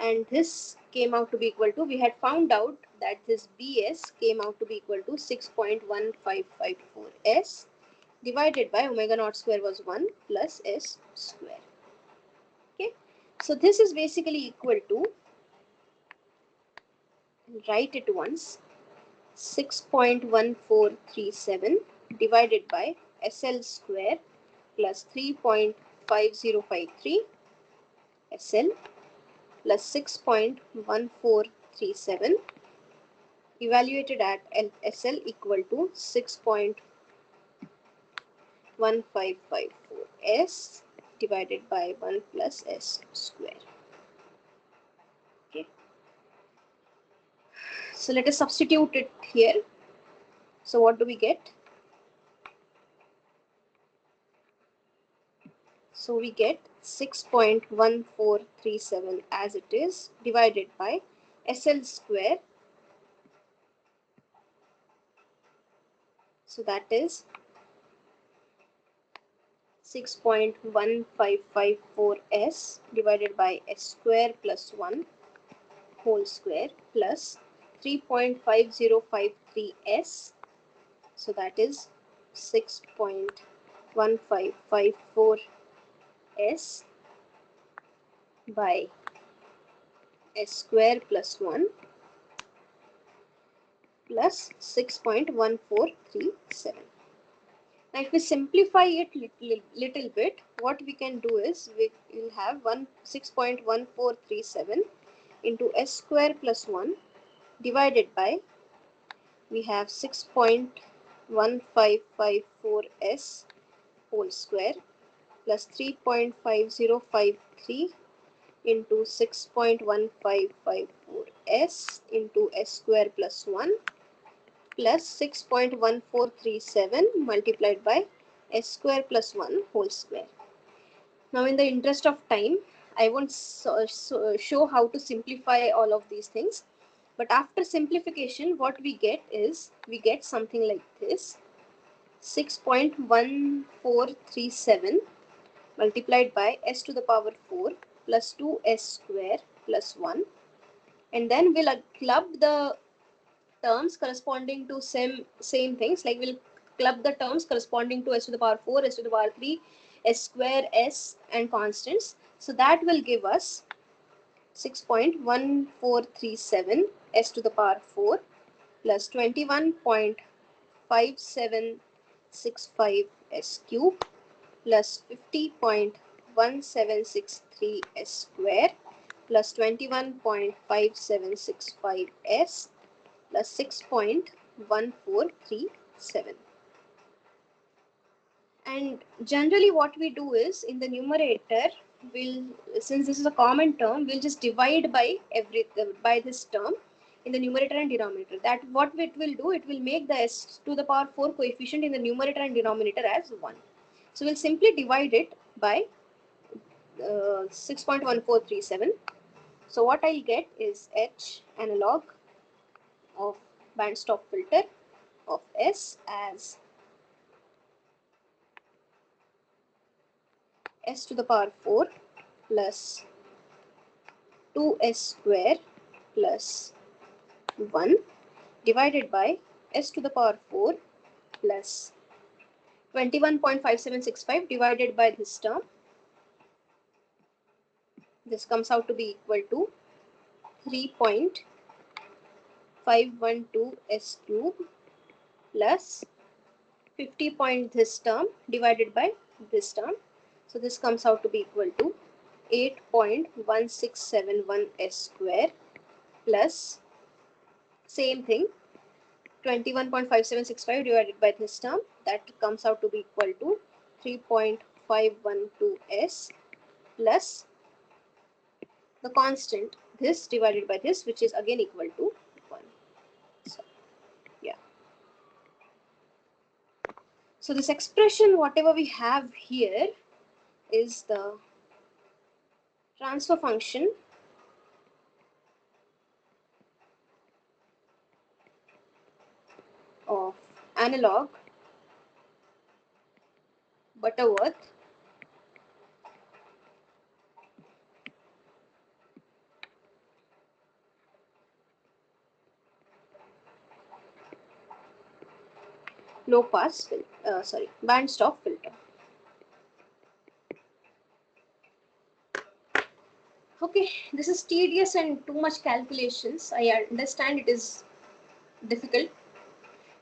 And this came out to be equal to, we had found out that this Bs came out to be equal to 6.1554 S divided by omega naught square was 1 plus S square. Okay, so this is basically equal to, write it once, 6.1437 divided by SL square plus 3.5053 SL plus 6.1437 evaluated at SL equal to 6.1554 S divided by 1 plus S square. Okay. So let us substitute it here. So what do we get? So we get 6.1437 as it is divided by SL square. So that is 6.1554 S divided by S square plus 1 whole square plus 3.5053 S So that is 6.1554 s by s square plus 1 plus 6.1437. Now if we simplify it little bit, what we can do is we will have 6.1437 into s square plus 1 divided by, we have 6.1554 s whole square plus 3.5053 into 6.1554 s into s square plus 1 plus 6.1437 multiplied by s square plus 1 whole square. Now in the interest of time, I won't show how to simplify all of these things. But after simplification, what we get is, we get something like this. 6.1437 multiplied by s to the power 4 plus 2s square plus 1. And then we'll club the terms corresponding to same things, like we'll club the terms corresponding to s to the power 4, s to the power 3, s square, s and constants. So that will give us 6.1437 s to the power 4 plus 21.5765 s cube plus 50.1763 s square plus 21.5765 s plus 6.1437. And generally what we do is, in the numerator, since this is a common term, we'll just divide by this term in the numerator and denominator. That what it will do, it will make the s to the power 4 coefficient in the numerator and denominator as 1. So we'll simply divide it by 6.1437. So what I'll get is H analog of band stop filter of S as s to the power 4 plus 2s square plus 1 divided by s to the power 4 plus 21.5765 divided by this term. This comes out to be equal to 3.512 s cube plus 50 point this term divided by this term. So this comes out to be equal to 8.1671 s square plus same thing 21.5765 divided by this term, that comes out to be equal to 3.512 s plus the constant this divided by this, which is again equal to 1. So yeah, so this expression whatever we have here is the transfer function of analog Butterworth low pass band stop filter. Okay, this is tedious and too much calculations. I understand it is difficult.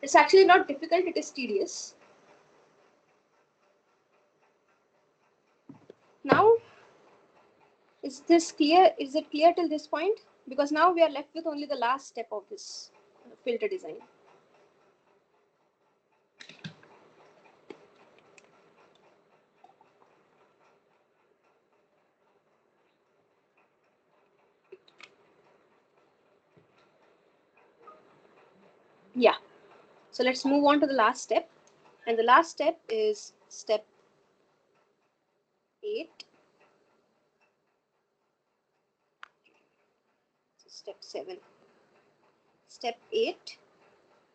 It's actually not difficult, it is tedious. Now, is this clear? Is it clear till this point? Because now we are left with only the last step of this filter design. Yeah. So let's move on to the last step. And the last step is step 8. Step 7. Step 8,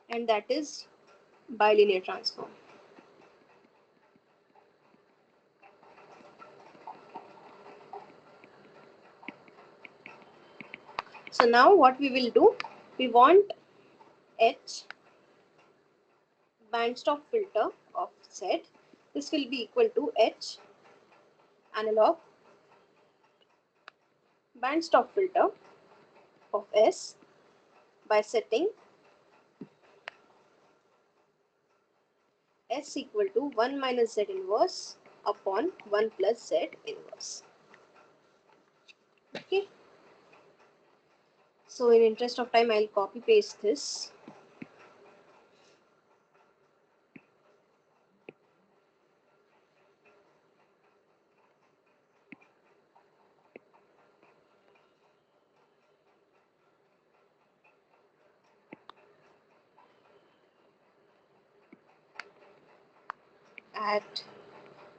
and that is bilinear transform. So now what we will do, we want H bandstop filter of Z. This will be equal to H analog bandstop filter of S by setting S equal to 1 minus Z inverse upon 1 plus Z inverse. Okay. So in interest of time, I'll copy paste this. At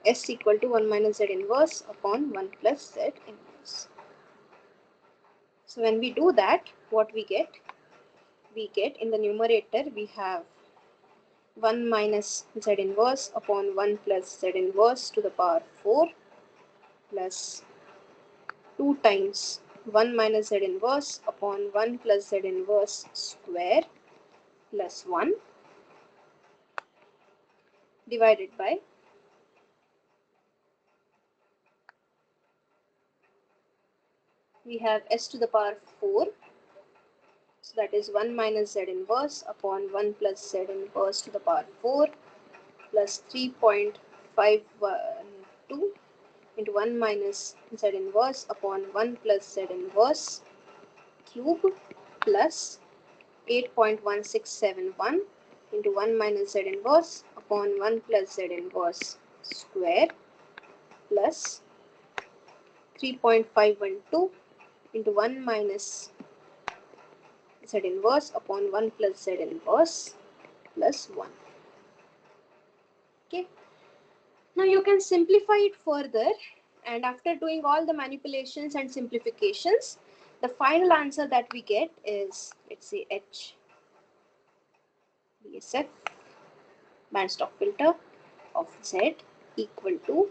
S equal to 1 minus Z inverse upon 1 plus Z inverse. So when we do that, what we get? We get in the numerator, we have 1 minus Z inverse upon 1 plus Z inverse to the power 4 plus 2 times 1 minus Z inverse upon 1 plus Z inverse square plus 1 divided by we have S to the power 4, so that is 1 minus Z inverse upon 1 plus Z inverse to the power 4 plus 3.512 into 1 minus Z inverse upon 1 plus Z inverse cube plus 8.1671 into 1 minus Z inverse upon 1 plus Z inverse square plus 3.512 into 1 minus Z inverse upon 1 plus Z inverse plus 1. Okay. Now you can simplify it further, and after doing all the manipulations and simplifications, the final answer that we get is, let's say, H BSF bandstop filter of Z equal to,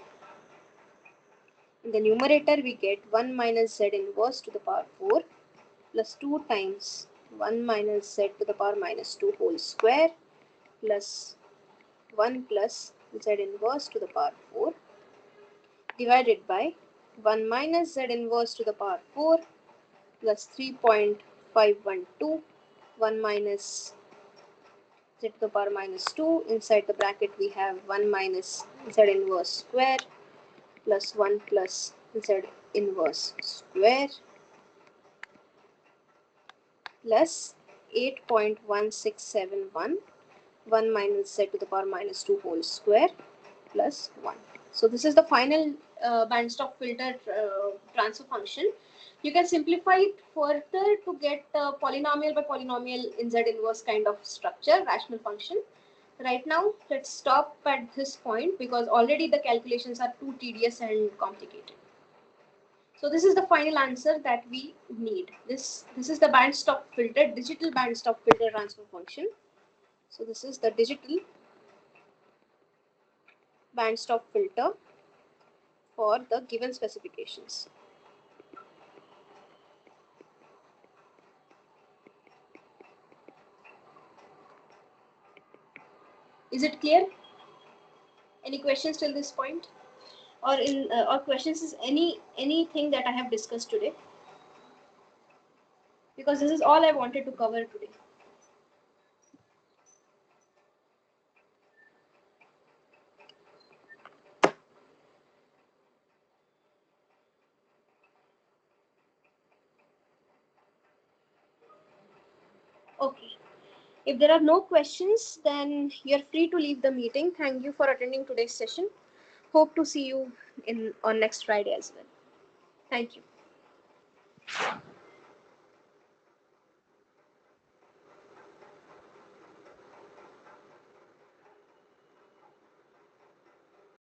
in the numerator we get 1 minus Z inverse to the power 4 plus 2 times 1 minus Z to the power minus 2 whole square plus 1 plus Z inverse to the power 4 divided by 1 minus Z inverse to the power 4 plus 3.512, 1 minus Z to the power minus 2. Inside the bracket we have 1 minus Z inverse square plus 1 plus Z inverse square plus 8.1671, 1 minus Z to the power minus 2 whole square plus 1. So this is the final bandstop filter transfer function. You can simplify it further to get polynomial by polynomial in Z inverse kind of structure, rational function. Right now, let's stop at this point because already the calculations are too tedious and complicated. So this is the final answer that we need. This is the bandstop filter, digital bandstop filter transfer function. So this is the digital bandstop filter for the given specifications. Is it clear? Any questions till this point? Or questions is anything that I have discussed today? Because this is all I wanted to cover today. Okay. If there are no questions, then you're free to leave the meeting. Thank you for attending today's session. Hope to see you on next Friday as well. Thank you.